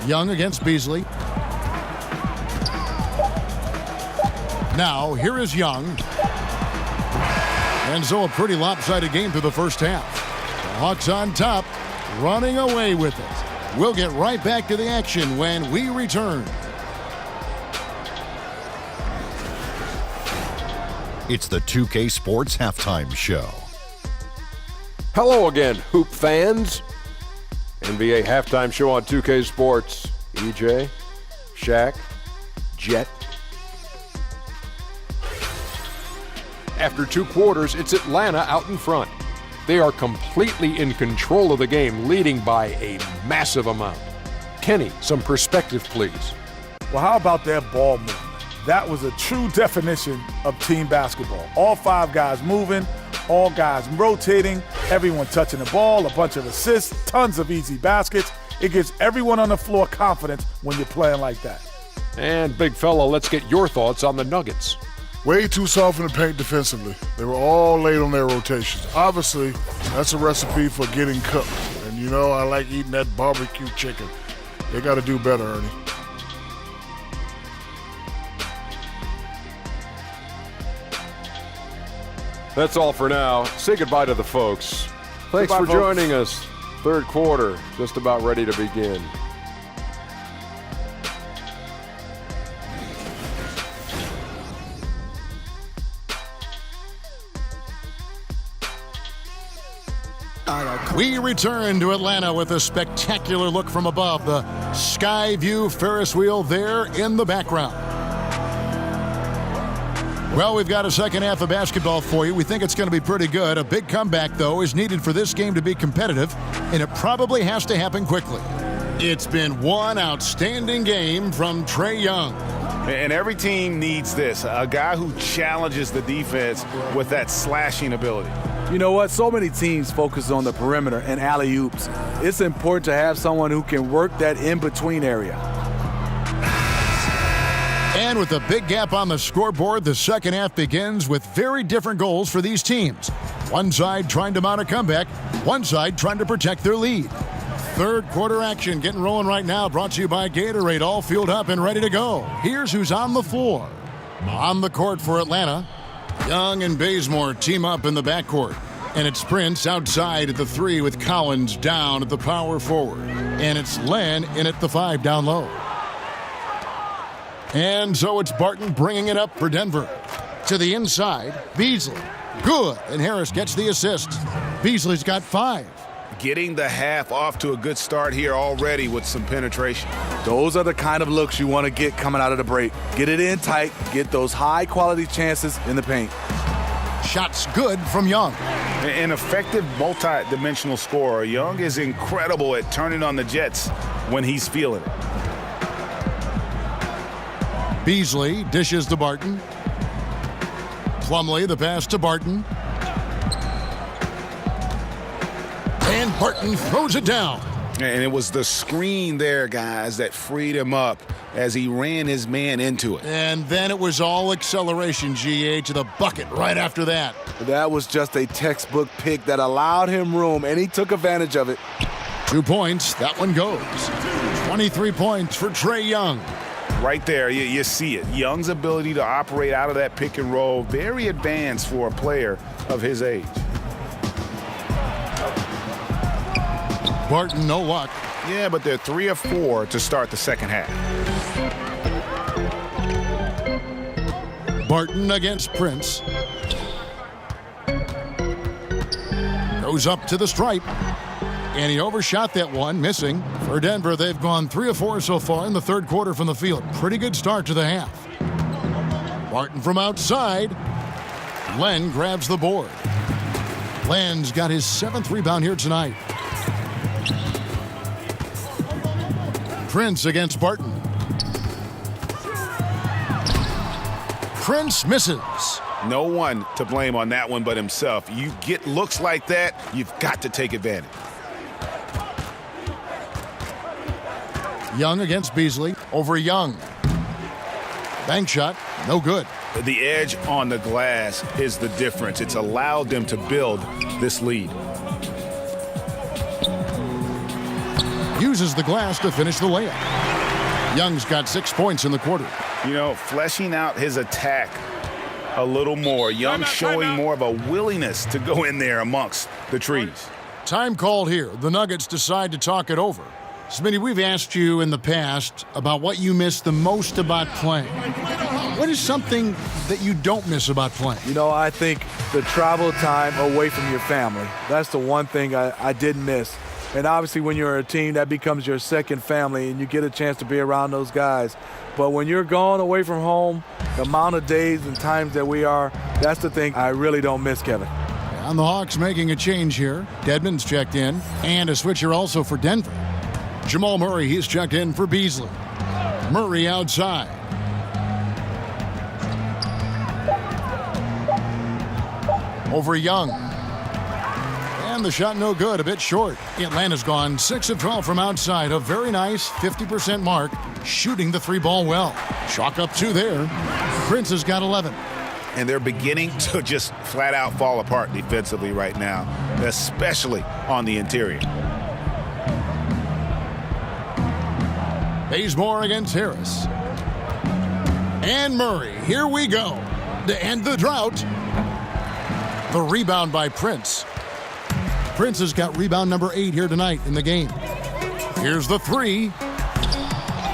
Young against Beasley. Now, here is Young. And so a pretty lopsided game through the first half. The Hawks on top, running away with it. We'll get right back to the action when we return. It's the 2K Sports Halftime Show. Hello again, Hoop fans. NBA Halftime Show on 2K Sports. EJ, Shaq, Jet. After 2 quarters, it's Atlanta out in front. They are completely in control of the game, leading by a massive amount. Kenny, some perspective, please. Well, how about that ball movement? That was a true definition of team basketball. All 5 guys moving, all guys rotating, everyone touching the ball, a bunch of assists, tons of easy baskets. It gives everyone on the floor confidence when you're playing like that. And big fella, let's get your thoughts on the Nuggets. Way too soft in the paint defensively. They were all late on their rotations. Obviously, that's a recipe for getting cooked. And you know I like eating that barbecue chicken. They got to do better, Ernie. That's all for now. Say goodbye to the folks. Thanks Goodbye, for folks. joining us. Third quarter, just about ready to begin. We return to Atlanta with a spectacular look from above. The Skyview Ferris wheel there in the background. Well, we've got a second half of basketball for you. We think it's going to be pretty good. A big comeback, though, is needed for this game to be competitive, and it probably has to happen quickly. It's been one outstanding game from Trae Young. And every team needs this, a guy who challenges the defense with that slashing ability. You know what? So many teams focus on the perimeter and alley-oops. It's important to have someone who can work that in-between area. And with a big gap on the scoreboard, the second half begins with very different goals for these teams. One side trying to mount a comeback, one side trying to protect their lead. Third quarter action getting rolling right now, brought to you by Gatorade, all fueled up and ready to go. Here's who's on the floor. On the court for Atlanta, Young and Bazemore team up in the backcourt. And it's Prince outside at the 3 with Collins down at the power forward. And it's Len in at the 5 down low. And so it's Barton bringing it up for Denver. To the inside, Beasley. Good, and Harris gets the assist. Beasley's got 5. Getting the half off to a good start here already with some penetration. Those are the kind of looks you want to get coming out of the break. Get it in tight, get those high-quality chances in the paint. Shots good from Young. An effective multi-dimensional scorer. Young is incredible at turning on the Jets when he's feeling it. Beasley dishes to Barton. Plumlee, the pass to Barton. And Barton throws it down. And it was the screen there, guys, that freed him up as he ran his man into it. And then it was all acceleration, GA, to the bucket right after that. That was just a textbook pick that allowed him room, and he took advantage of it. 2 points. That one goes. 23 points for Trae Young. Right there, you see it. Young's ability to operate out of that pick and roll, very advanced for a player of his age. Barton, no luck. Yeah, but they're 3 of 4 to start the second half. Barton against Prince. Goes up to the stripe. And he overshot that one, missing. For Denver, they've gone 3 of 4 so far in the third quarter from the field. Pretty good start to the half. Barton from outside. Len grabs the board. Len's got his 7th rebound here tonight. Prince against Barton. Prince misses. No one to blame on that one but himself. You get looks like that, you've got to take advantage. Young against Beasley. Over Young. Bank shot. No good. The edge on the glass is the difference. It's allowed them to build this lead. Uses the glass to finish the layup. Young's got 6 points in the quarter. You know, fleshing out his attack a little more. Young showing more of a willingness to go in there amongst the trees. Time called here. The Nuggets decide to talk it over. Smitty, we've asked you in the past about what you miss the most about playing. What is something that you don't miss about playing? You know, I think the travel time away from your family. That's the one thing I did miss. And obviously when you're a team, that becomes your second family and you get a chance to be around those guys. But when you're gone away from home, the amount of days and times that we are, that's the thing I really don't miss, Kevin. And the Hawks making a change here. Dedmon's checked in. And a switcher also for Denver. Jamal Murray, he's checked in for Beasley. Murray outside. Over Young. And the shot no good, a bit short. Atlanta's gone 6 of 12 from outside. A very nice 50% mark, shooting the 3-ball well. Chalk up 2 there. Prince has got 11. And they're beginning to just flat out fall apart defensively right now, especially on the interior. Bazemore against Harris. And Murray, here we go. To end the drought. The rebound by Prince. Prince has got rebound number 8 here tonight in the game. Here's the 3.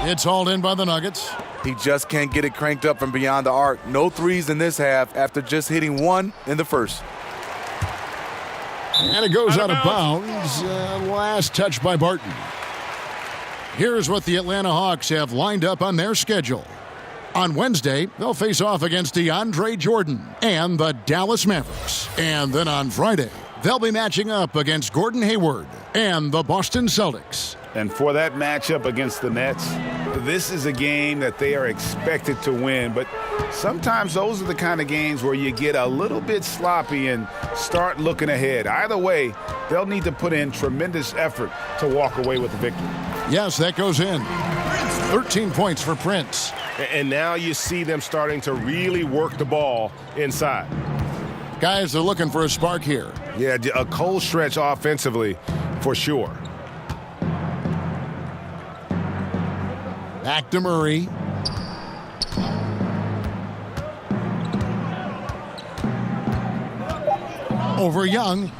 It's hauled in by the Nuggets. He just can't get it cranked up from beyond the arc. No threes in this half after just hitting 1 in the first. And it goes out of bounds. Last touch by Barton. Here's what the Atlanta Hawks have lined up on their schedule. On Wednesday, they'll face off against DeAndre Jordan and the Dallas Mavericks. And then on Friday, they'll be matching up against Gordon Hayward and the Boston Celtics. And for that matchup against the Nets, this is a game that they are expected to win. But sometimes those are the kind of games where you get a little bit sloppy and start looking ahead. Either way, they'll need to put in tremendous effort to walk away with the victory. Yes, that goes in. 13 points for Prince. And now you see them starting to really work the ball inside. Guys are looking for a spark here. Yeah, a cold stretch offensively for sure. Back to Murray. Over Young.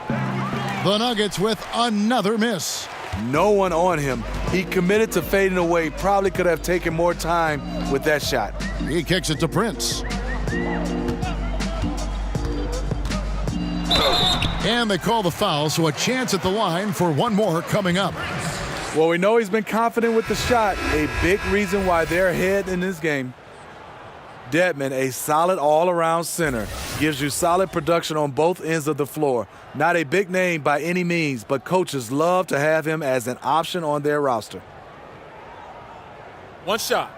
The Nuggets with another miss. No one on him. He committed to fading away. Probably could have taken more time with that shot. He kicks it to Prince. And they call the foul, so a chance at the line for one more coming up. Well, we know he's been confident with the shot. A big reason why they're ahead in this game. Dedmon, a solid all-around center, gives you solid production on both ends of the floor. Not a big name by any means, but coaches love to have him as an option on their roster. One shot.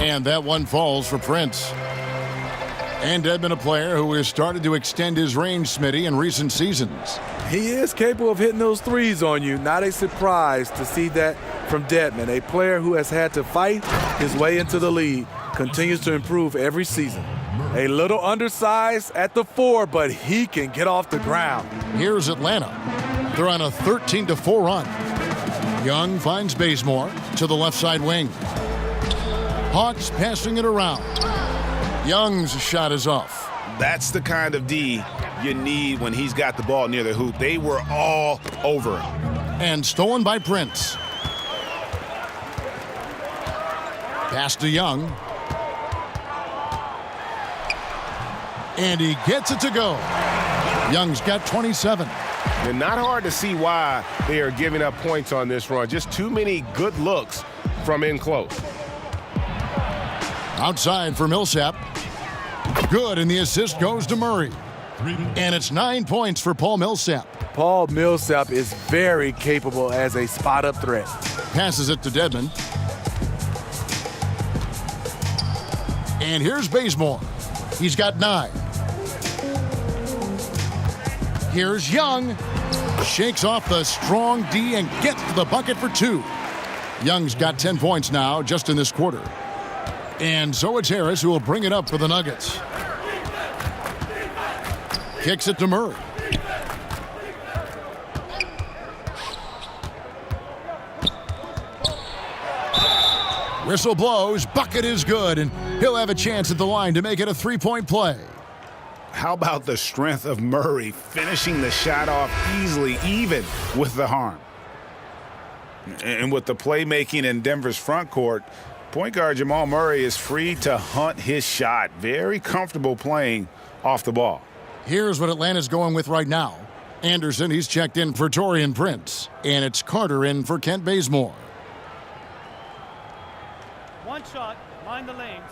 And that one falls for Prince. And Dedmon, a player who has started to extend his range, Smitty, in recent seasons. He is capable of hitting those threes on you. Not a surprise to see that from Dedmon, a player who has had to fight his way into the league, continues to improve every season. A little undersized at the 4, but he can get off the ground. Here's Atlanta. They're on a 13-4 run. Young finds Bazemore to the left side wing. Hawks passing it around. Young's shot is off. That's the kind of D you need when he's got the ball near the hoop. They were all over him. And stolen by Prince. Pass to Young. And he gets it to go. Young's got 27. And not hard to see why they are giving up points on this run. Just too many good looks from in close. Outside for Millsap. Good, and the assist goes to Murray. And it's 9 points for Paul Millsap. Paul Millsap is very capable as a spot-up threat. Passes it to Dedmon. And here's Bazemore. He's got 9. Here's Young. Shakes off the strong D and gets to the bucket for 2. Young's got 10 points now just in this quarter. And so it's Harris who will bring it up for the Nuggets. Kicks it to Murray. Whistle blows, bucket is good, and he'll have a chance at the line to make it a 3-point play. How about the strength of Murray finishing the shot off easily, even with the harm? And with the playmaking in Denver's front court, point guard Jamal Murray is free to hunt his shot. Very comfortable playing off the ball. Here's what Atlanta's going with right now. Anderson, he's checked in for Taurean Prince. And it's Carter in for Kent Bazemore. One shot, mind the lanes.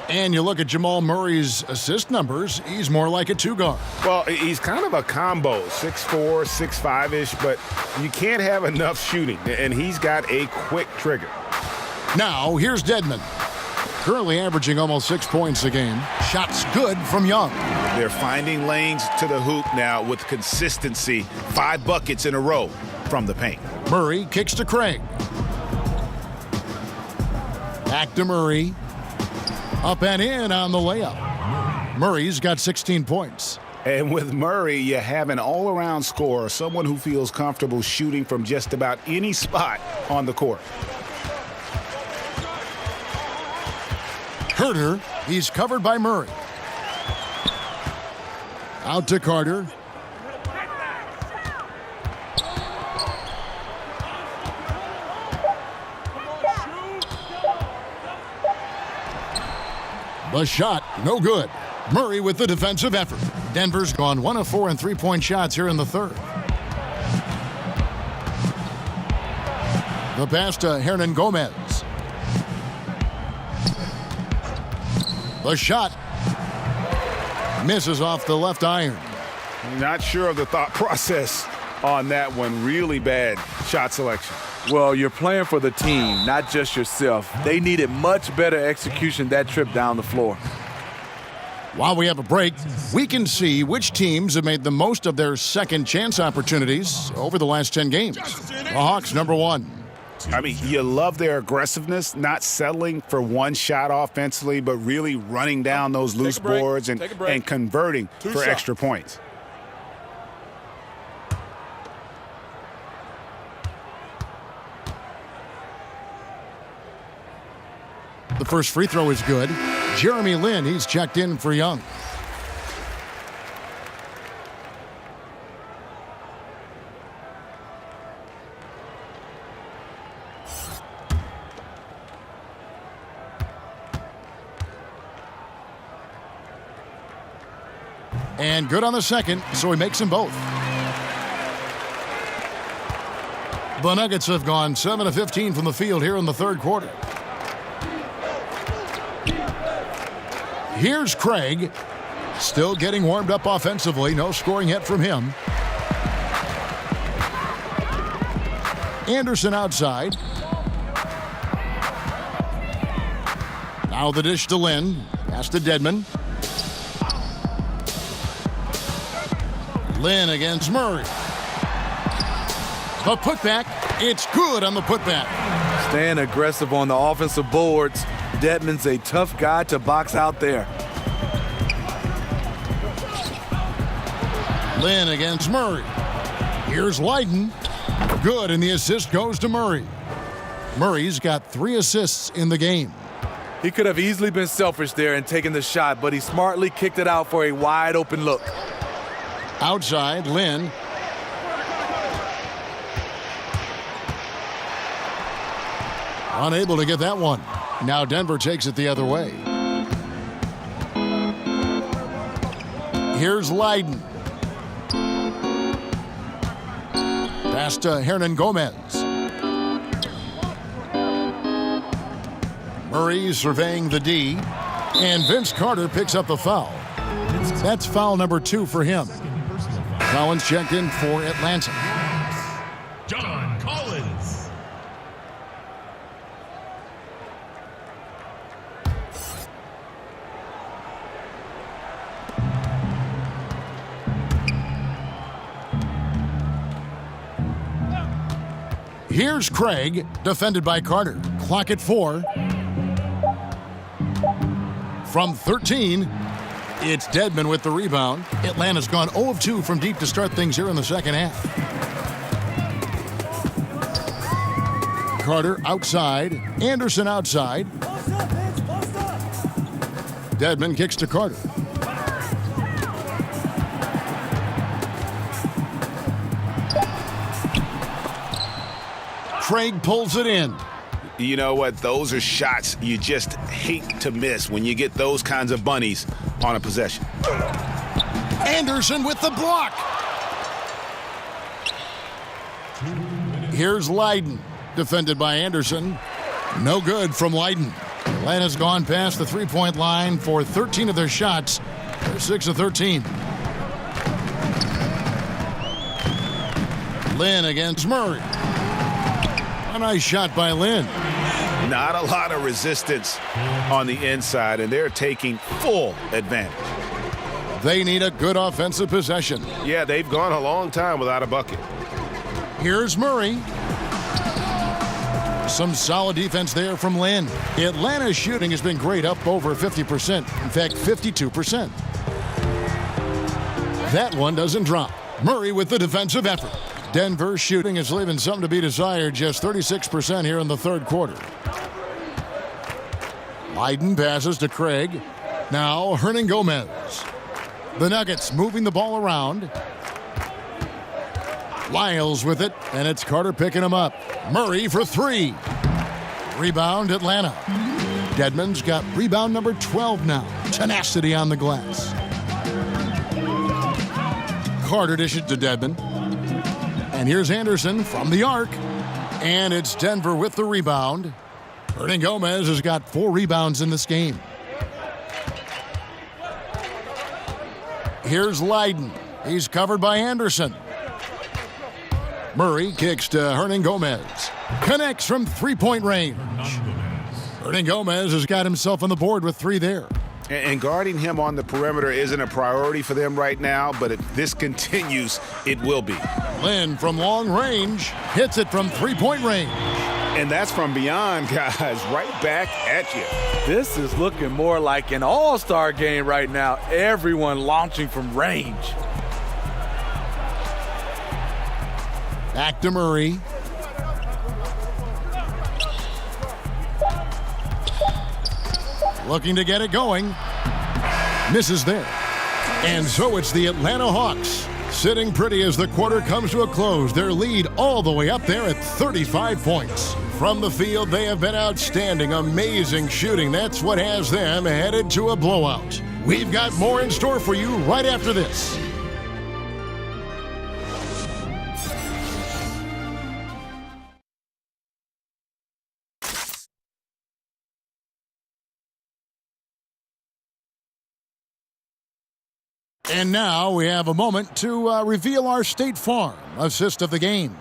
And you look at Jamal Murray's assist numbers, he's more like a 2-guard. Well, he's kind of a combo, 6'4", 6'5"-ish, but you can't have enough shooting, and he's got a quick trigger. Now, here's Dedmon. Currently averaging almost 6 points a game. Shots good from Young. They're finding lanes to the hoop now with consistency. 5 buckets in a row from the paint. Murray kicks to Craig. Back to Murray. Up and in on the layup. Murray's got 16 points. And with Murray, you have an all-around scorer, someone who feels comfortable shooting from just about any spot on the court. Herter, he's covered by Murray. Out to Carter. The shot, no good. Murray with the defensive effort. Denver's gone 1 of 4 in 3-point shots here in the third. The pass to Hernan Gomez. The shot misses off the left iron. Not sure of the thought process on that one. Really bad shot selection. Well, you're playing for the team, not just yourself. They needed much better execution that trip down the floor. While we have a break, we can see which teams have made the most of their second chance opportunities over the last 10 games. The Hawks, number 1. I mean, you love their aggressiveness, not settling for one shot offensively, but really running down those loose boards and converting for extra points. The first free throw is good. Jeremy Lin, he's checked in for Young. And good on the second, so he makes them both. The Nuggets have gone 7 of 15 from the field here in the third quarter. Here's Craig. Still getting warmed up offensively. No scoring yet from him. Anderson outside. Now the dish to Lynn. Pass to Dedmon. Lynn against Murray. The putback. It's good on the putback. Staying aggressive on the offensive boards. Dedmon's a tough guy to box out there. Lynn against Murray. Here's Leiden. Good, and the assist goes to Murray. Murray's got 3 assists in the game. He could have easily been selfish there and taken the shot, but he smartly kicked it out for a wide open look. Outside, Lynn. Unable to get that one. Now Denver takes it the other way. Here's Leiden. Pass to Hernan Gomez. Murray surveying the D. And Vince Carter picks up the foul. That's foul number 2 for him. Collins checked in for Atlanta. John Collins. Here's Craig, defended by Carter. Clock at 4. From 13, it's Dedmon with the rebound. Atlanta's gone 0 of 2 from deep to start things here in the second half. Carter outside. Anderson outside. Dedmon kicks to Carter. Craig pulls it in. You know what? Those are shots you just hate to miss when you get those kinds of bunnies on a possession. Anderson with the block. Here's Leiden, defended by Anderson. No good from Leiden. Atlanta's gone past the three-point line for 13 of their shots. They're 6 of 13. Lynn against Murray. A nice shot by Lynn. Not a lot of resistance on the inside, and they're taking full advantage. They need a good offensive possession. Yeah, they've gone a long time without a bucket. Here's Murray. Some solid defense there from Lynn. Atlanta's shooting has been great, up over 50%. In fact, 52%. That one doesn't drop. Murray with the defensive effort. Denver's shooting is leaving something to be desired, just 36% here in the third quarter. Leiden passes to Craig. Now Hernan Gomez. The Nuggets moving the ball around. Lyles with it, and it's Carter picking him up. Murray for 3. Rebound Atlanta. Dedmon's got rebound number 12 now. Tenacity on the glass. Carter dishes to Dedmon. And here's Anderson from the arc. And it's Denver with the rebound. Hernan Gomez has got 4 rebounds in this game. Here's Leiden. He's covered by Anderson. Murray kicks to Hernan Gomez. Connects from three-point range. Hernan Gomez has got himself on the board with 3 there. And guarding him on the perimeter isn't a priority for them right now, but if this continues, it will be. Lynn from long range hits it from three-point range. And that's from beyond, guys, right back at you. This is looking more like an all-star game right now. Everyone launching from range. Back to Murray. Looking to get it going. Misses there. And so it's the Atlanta Hawks sitting pretty as the quarter comes to a close. Their lead all the way up there at 35 points. From the field, they have been outstanding. Amazing shooting. That's what has them headed to a blowout. We've got more in store for you right after this. And now we have a moment to reveal our State Farm assist of the game.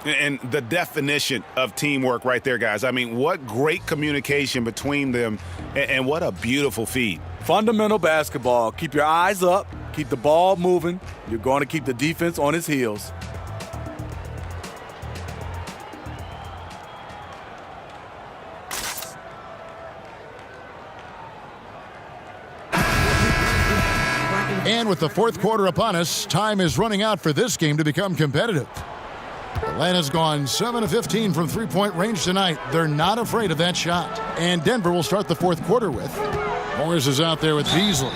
And the definition of teamwork right there, guys. I mean, what great communication between them, and what a beautiful feed. Fundamental basketball. Keep your eyes up. Keep the ball moving. You're going to keep the defense on its heels. And with the fourth quarter upon us, time is running out for this game to become competitive. Atlanta's gone 7 of 15 from three-point range tonight. They're not afraid of that shot. And Denver will start the fourth quarter with. Morris is out there with Beasley.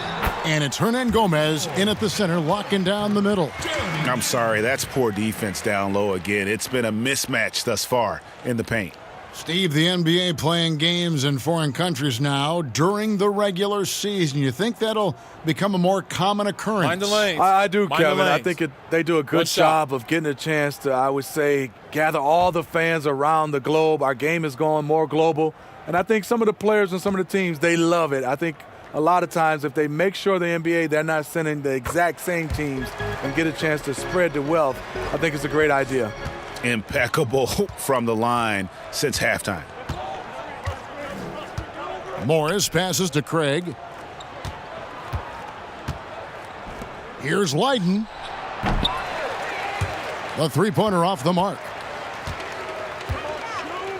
And it's Hernan Gomez in at the center, locking down the middle. I'm sorry, that's poor defense down low again. It's been a mismatch thus far in the paint. Steve, the NBA playing games in foreign countries now during the regular season. You think that'll become a more common occurrence? Mind the lanes. I do, Mind Kevin. the I think they do a good job of getting a chance to, I would say, gather all the fans around the globe. Our game is going more global. And I think some of the players and some of the teams, they love it. I think a lot of times if they make sure the NBA, they're not sending the exact same teams and get a chance to spread the wealth, I think it's a great idea. Impeccable from the line since halftime. Morris passes to Craig. Here's Leiden. The three-pointer off the mark.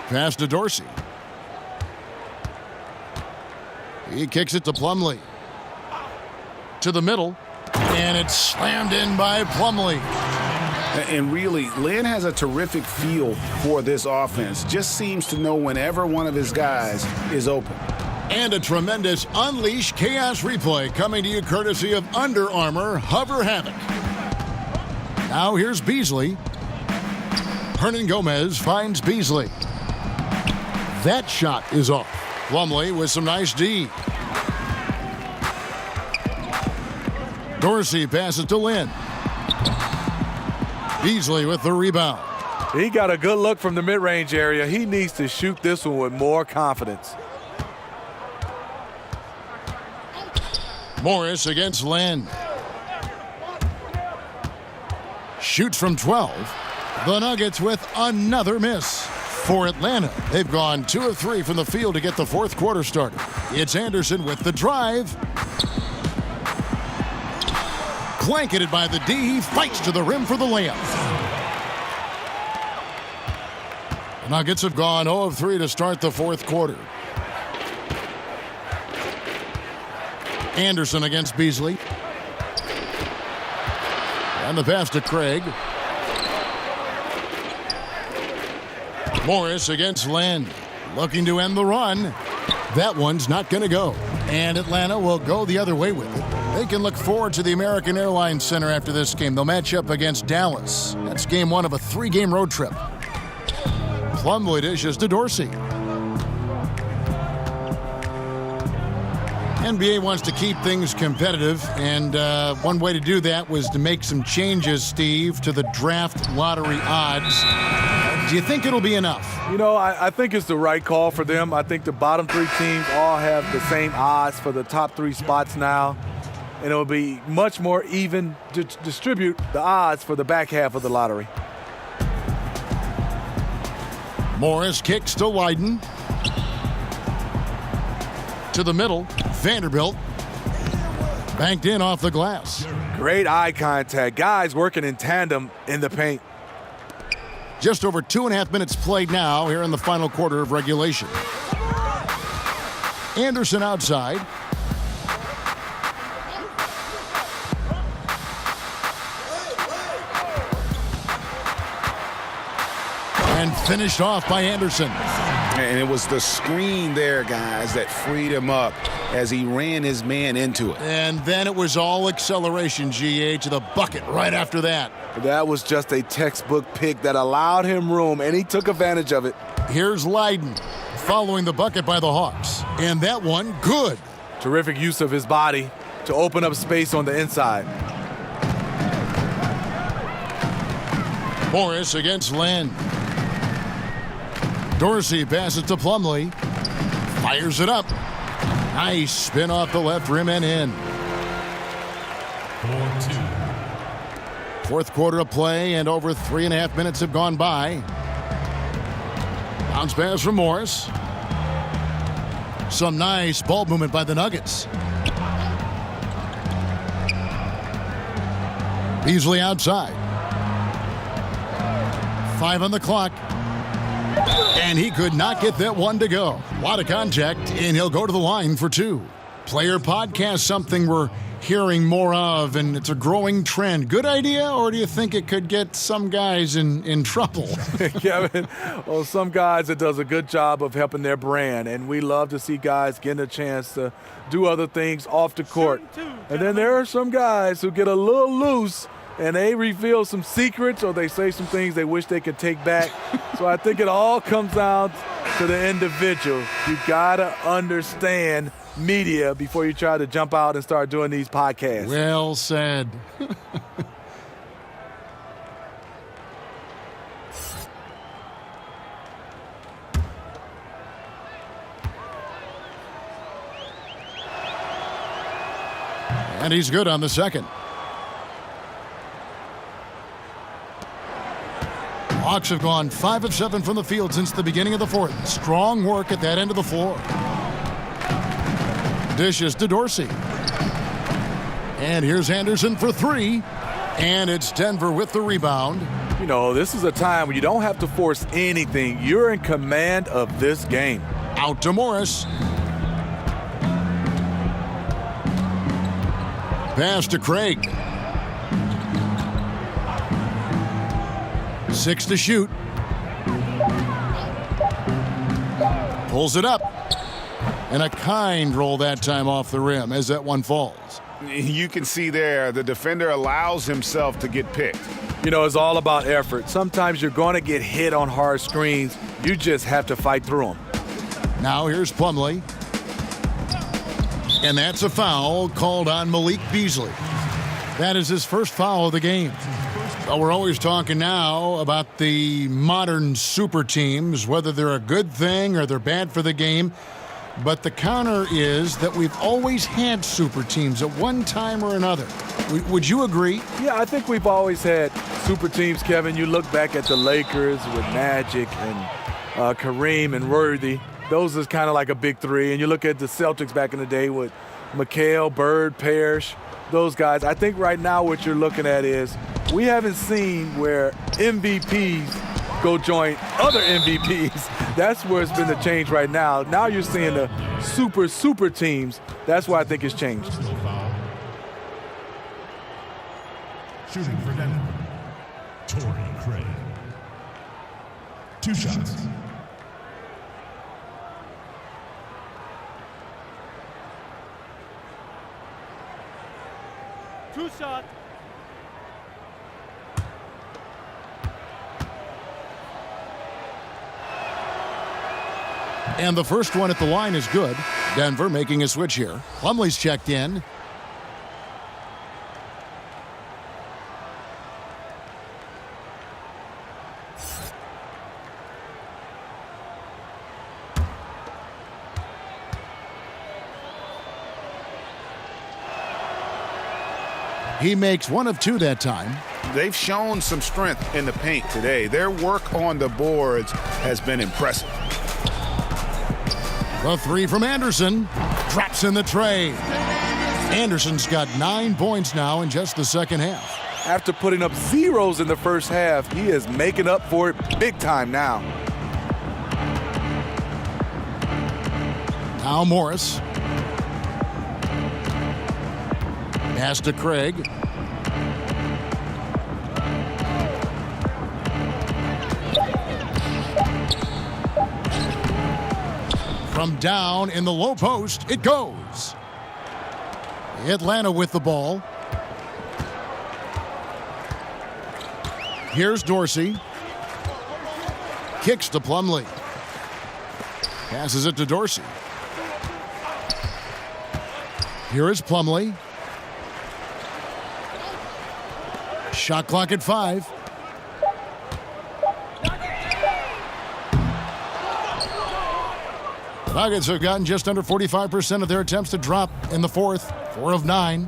Pass to Dorsey. He kicks it to Plumlee. To the middle. And it's slammed in by Plumlee. And really, Lynn has a terrific feel for this offense. Just seems to know whenever one of his guys is open. And a tremendous Unleash Chaos replay coming to you courtesy of Under Armour Hover Havoc. Now here's Beasley. Hernan Gomez finds Beasley. That shot is off. Plumlee with some nice D. Dorsey passes to Lynn. Beasley with the rebound. He got a good look from the mid-range area. He needs to shoot this one with more confidence. Morris against Lynn. Shoots from 12. The Nuggets with another miss. For Atlanta, they've gone 2 of 3 from the field to get the fourth quarter started. It's Anderson with the drive. Blanketed by the D. He fights to the rim for the layup. The Nuggets have gone 0 of 3 to start the fourth quarter. Anderson against Beasley. And the pass to Craig. Morris against Lynn. Looking to end the run. That one's not going to go. And Atlanta will go the other way with it. They can look forward to the American Airlines Center after this game. They'll match up against Dallas. That's game 1 of a 3-game road trip. Plumlee dishes to Dorsey. NBA wants to keep things competitive, and one way to do that was to make some changes, Steve, to the draft lottery odds. Do you think it'll be enough? You know, I think it's the right call for them. I think the bottom 3 teams all have the same odds for the top 3 spots now. And it will be much more even to distribute the odds for the back half of the lottery. Morris kicks to Leiden. To the middle. Vanderbilt. Banked in off the glass. Great eye contact. Guys working in tandem in the paint. Just over 2.5 minutes played now here in the final quarter of regulation. Anderson outside. And finished off by Anderson. And it was the screen there, guys, that freed him up as he ran his man into it. And then it was all acceleration, GA, to the bucket right after that. That was just a textbook pick that allowed him room, and he took advantage of it. Here's Leiden following the bucket by the Hawks. And that one, good. Terrific use of his body to open up space on the inside. Morris against Lynn. Dorsey passes to Plumlee. Fires it up. Nice spin off the left rim and in. 4-2. Fourth quarter of play, and over 3.5 minutes have gone by. Bounce pass from Morris. Some nice ball movement by the Nuggets. Beasley outside. 5 on the clock. And he could not get that one to go. A lot of contact, and he'll go to the line for 2. Player podcast, something we're hearing more of, and it's a growing trend. Good idea, or do you think it could get some guys in trouble? Kevin, well, some guys, it does a good job of helping their brand, and we love to see guys getting a chance to do other things off the court. And then there are some guys who get a little loose, and they reveal some secrets, or they say some things they wish they could take back. So I think it all comes down to the individual. You gotta understand media before you try to jump out and start doing these podcasts. Well said. And he's good on the second. Hawks have gone 5 of 7 from the field since the beginning of the fourth. Strong work at that end of the floor. Dishes to Dorsey. And here's Anderson for 3. And it's Denver with the rebound. You know, this is a time when you don't have to force anything. You're in command of this game. Out to Morris. Pass to Craig. 6 to shoot. Pulls it up. And a kind roll that time off the rim as that one falls. You can see there the defender allows himself to get picked. You know, it's all about effort. Sometimes you're going to get hit on hard screens. You just have to fight through them. Now here's Plumlee. And that's a foul called on Malik Beasley. That is his first foul of the game. Well, we're always talking now about the modern super teams, whether they're a good thing or they're bad for the game. But the counter is that we've always had super teams at one time or another. Would you agree? Yeah, I think we've always had super teams, Kevin. You look back at the Lakers with Magic and Kareem and Worthy. Those is kind of like a big three. And you look at the Celtics back in the day with McHale, Bird, Parrish, those guys. I think right now what you're looking at is we haven't seen where MVPs go join other MVPs. That's where it's been the change right now. Now you're seeing the super teams. That's why I think it's changed. Shooting for Denver, Torrey Craig. 2 shots. Two shot. And the first one at the line is good. Denver making a switch here. Plumlee's checked in. He makes 1 of 2 that time. They've shown some strength in the paint today. Their work on the boards has been impressive. The 3 from Anderson. Drops in the tray. Anderson's got 9 points now in just the second half. After putting up zeros in the first half, he is making up for it big time now. Now Morris. Pass to Craig. From down in the low post, it goes. Atlanta with the ball. Here's Dorsey. Kicks to Plumlee. Passes it to Dorsey. Here is Plumlee. Shot clock at 5. Nuggets have gotten just under 45% of their attempts to drop in the fourth. 4 of 9.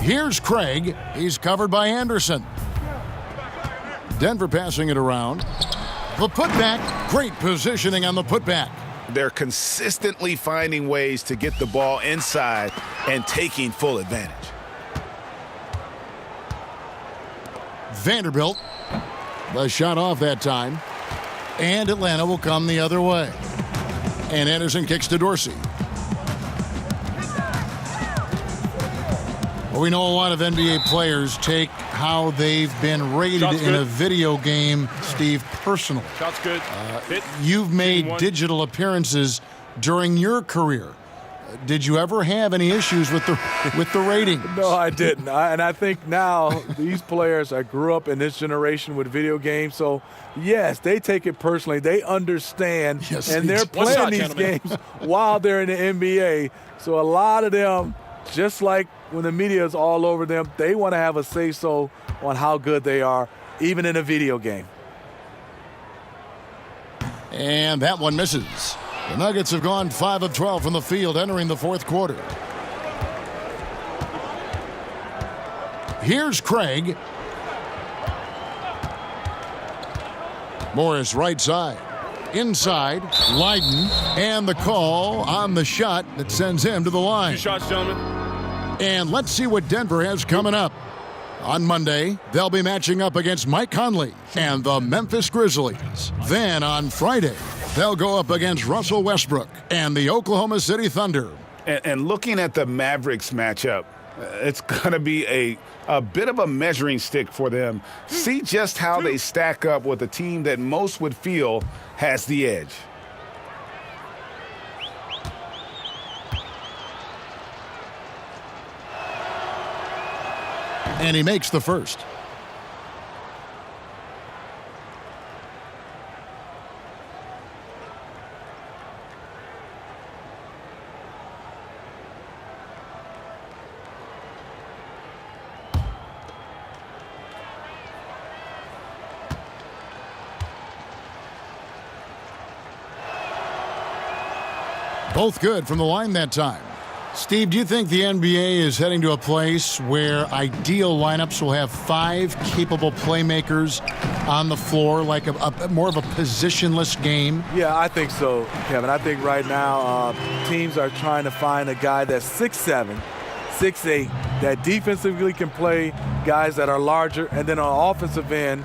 Here's Craig. He's covered by Anderson. Denver passing it around. The putback. Great positioning on the putback. They're consistently finding ways to get the ball inside and taking full advantage. Vanderbilt. The shot off that time. And Atlanta will come the other way. And Anderson kicks to Dorsey. Well, we know a lot of NBA players take how they've been rated in a video game, Steve, personally. Shot's good. You've made digital appearances during your career. Did you ever have any issues with the ratings? No, I didn't. And I think now these players, I grew up in this generation with video games, so yes, they take it personally. They understand, and they're playing these games while they're in the NBA. So a lot of them, just like when the media is all over them, they want to have a say-so on how good they are, even in a video game. And that one misses. The Nuggets have gone 5 of 12 from the field entering the fourth quarter. Here's Craig. Morris right side. Inside, Leiden. And the call on the shot that sends him to the line. 2 shots, gentlemen. And let's see what Denver has coming up. On Monday, they'll be matching up against Mike Conley and the Memphis Grizzlies. Then on Friday, they'll go up against Russell Westbrook and the Oklahoma City Thunder. And looking at the Mavericks matchup, it's going to be a bit of a measuring stick for them. See just how they stack up with a team that most would feel has the edge. And he makes the first. Both good from the line that time. Steve, do you think the NBA is heading to a place where ideal lineups will have 5 capable playmakers on the floor, like a more of a positionless game? Yeah, I think so, Kevin. I think right now teams are trying to find a guy that's 6'7", 6'8", that defensively can play, guys that are larger, and then on offensive end,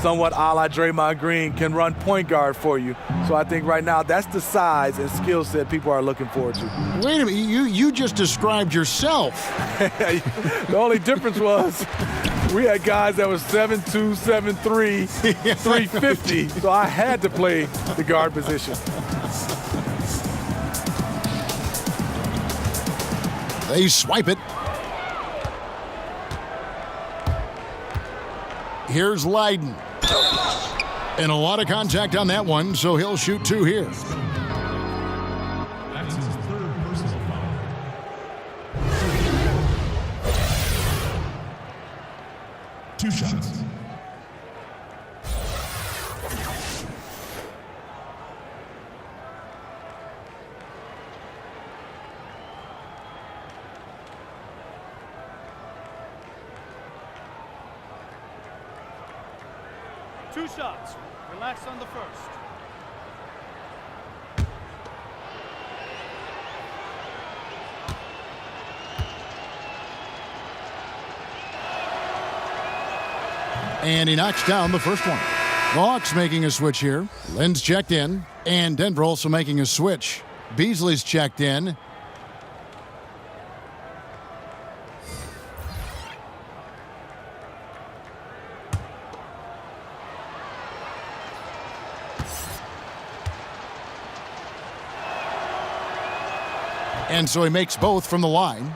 somewhat a la Draymond Green, can run point guard for you. So I think right now that's the size and skill set people are looking forward to. Wait a minute, you just described yourself. The only difference was we had guys that was 7'2", 7'3", 350, so I had to play the guard position. They swipe it. Here's Leiden. And a lot of contact on that one, so he'll shoot 2 here. That's his 3rd personal foul. Two shots. Two shots. Relax on the first. And he knocks down the first one. The Hawks making a switch here. Lynn's checked in. And Denver also making a switch. Beasley's checked in. And so he makes both from the line.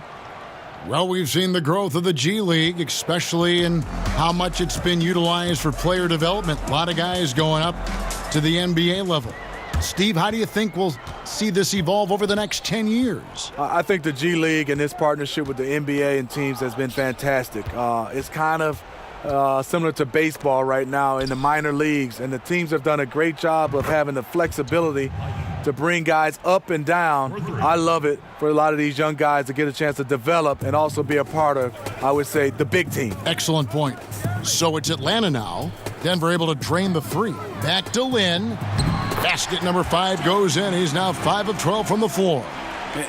Well, we've seen the growth of the G League, especially in how much it's been utilized for player development. A lot of guys going up to the NBA level. Steve, how do you think we'll see this evolve over the next 10 years? I think the G League and this partnership with the NBA and teams has been fantastic. It's kind of similar to baseball right now in the minor leagues, and the teams have done a great job of having the flexibility to bring guys up and down. I love it for a lot of these young guys to get a chance to develop and also be a part of, I would say, the big team. Excellent point. So it's Atlanta now. Denver able to drain the three. Back to Lynn. Basket number 5 goes in. He's now 5 of 12 from the floor.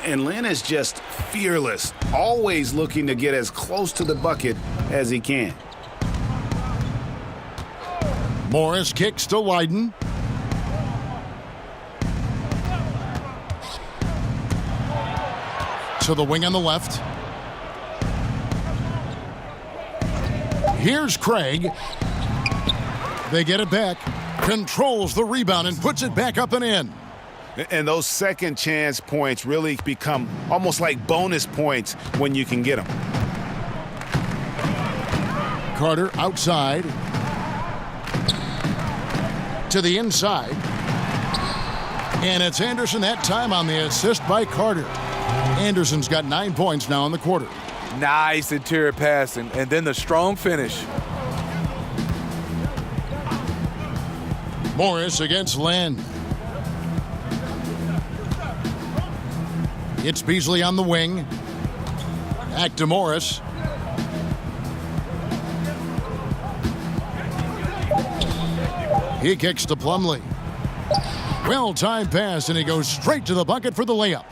And Lynn is just fearless, always looking to get as close to the bucket as he can. Morris kicks to Lydon. To the wing on the left. Here's Craig. They get it back. Controls the rebound and puts it back up and in. And those second chance points really become almost like bonus points when you can get them. Carter outside. To the inside. And it's Anderson that time on the assist by Carter. Anderson's got 9 points now in the quarter. Nice interior passing, and then the strong finish. Morris against Lynn. It's Beasley on the wing. Back to Morris. He kicks to Plumlee. Well-timed pass, and he goes straight to the bucket for the layup.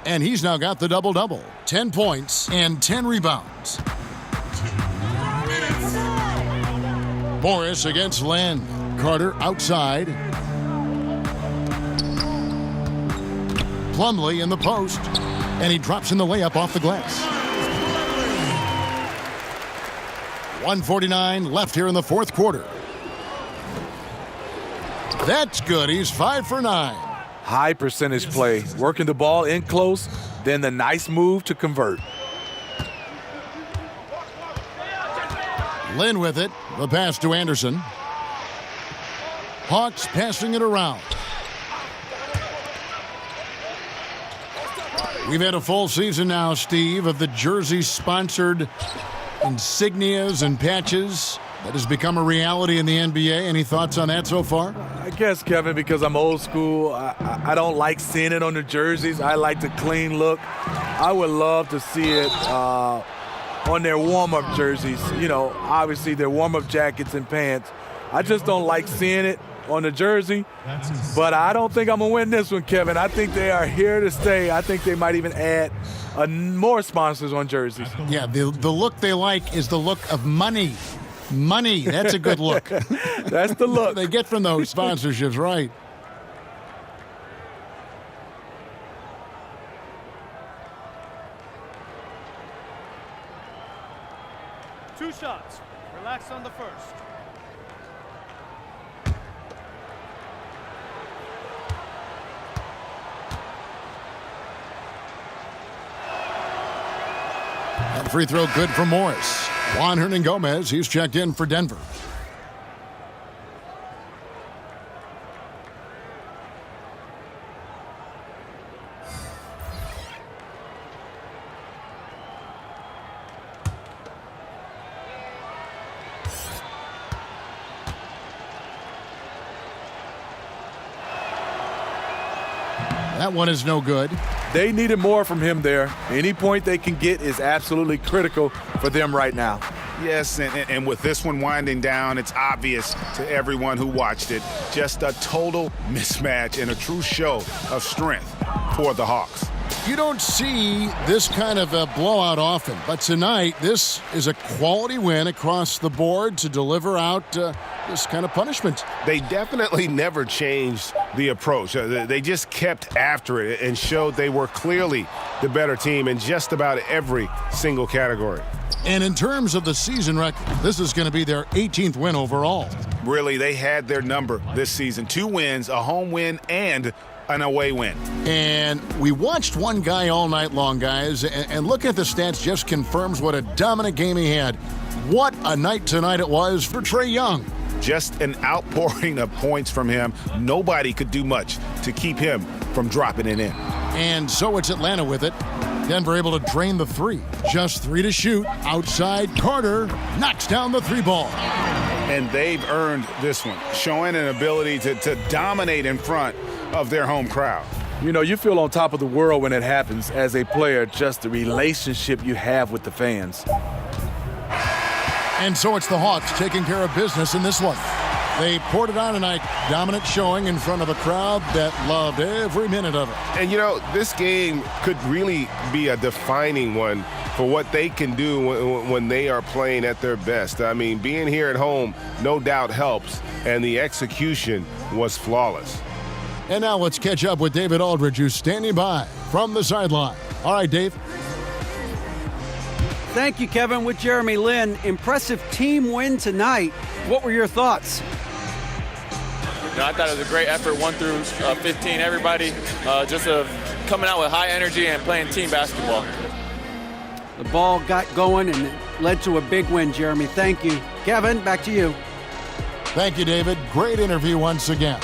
And he's now got the double-double. 10 points and 10 rebounds. Morris against Lynn. Carter outside. Plumlee in the post. And he drops in the layup off the glass. 1:49 left here in the fourth quarter. That's good. He's 5 for 9. High percentage play, working the ball in close, then the nice move to convert. Lynn with it. The pass to Anderson. Hawks passing it around. We've had a full season now, Steve, of the jersey-sponsored insignias and patches. That has become a reality in the NBA. Any thoughts on that so far? I guess, Kevin, because I'm old school, I don't like seeing it on the jerseys. I like the clean look. I would love to see it on their warm-up jerseys. You know, obviously their warm-up jackets and pants. I just don't like seeing it on the jersey. But I don't think I'm going to win this one, Kevin. I think they are here to stay. I think they might even add more sponsors on jerseys. Yeah, the look they like is the look of money. Money, that's a good look. That's the look they get from those sponsorships, right? Two shots. Relax on the first. That free throw good for Morris. Juan Hernangomez, he's checked in for Denver. That one is no good. They needed more from him there. Any point they can get is absolutely critical for them right now. Yes, and with this one winding down, it's obvious to everyone who watched it. Just a total mismatch and a true show of strength for the Hawks. You don't see this kind of a blowout often, but tonight this is a quality win across the board to deliver out this kind of punishment. They definitely never changed the approach. They just kept after it and showed they were clearly the better team in just about every single category. And in terms of the season record, this is going to be their 18th win overall. Really, they had their number this season. 2 wins, a home win, and an away win. And we watched one guy all night long, guys, and looking at the stats just confirms what a dominant game he had. What a night tonight it was for Trae Young. Just an outpouring of points from him. Nobody could do much to keep him from dropping it in. And so it's Atlanta with it. Denver able to drain the 3. Just 3 to shoot. Outside, Carter knocks down the 3 ball. And they've earned this one, showing an ability to dominate in front of their home crowd. You know, you feel on top of the world when it happens as a player, just the relationship you have with the fans. And so it's the Hawks taking care of business in this one. They poured it on tonight, dominant showing in front of a crowd that loved every minute of it. And, you know, this game could really be a defining one for what they can do when they are playing at their best. I mean, being here at home no doubt helps, and the execution was flawless. And now let's catch up with David Aldridge, who's standing by from the sideline. All right, Dave. Thank you, Kevin. With Jeremy Lin, impressive team win tonight. What were your thoughts? I thought it was a great effort, 1 through 15. Everybody just coming out with high energy and playing team basketball. The ball got going and it led to a big win, Jeremy. Thank you. Kevin, back to you. Thank you, David. Great interview once again.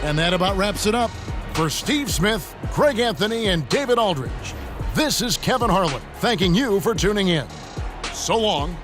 And that about wraps it up. For Steve Smith, Craig Anthony, and David Aldridge, this is Kevin Harlan thanking you for tuning in. So long.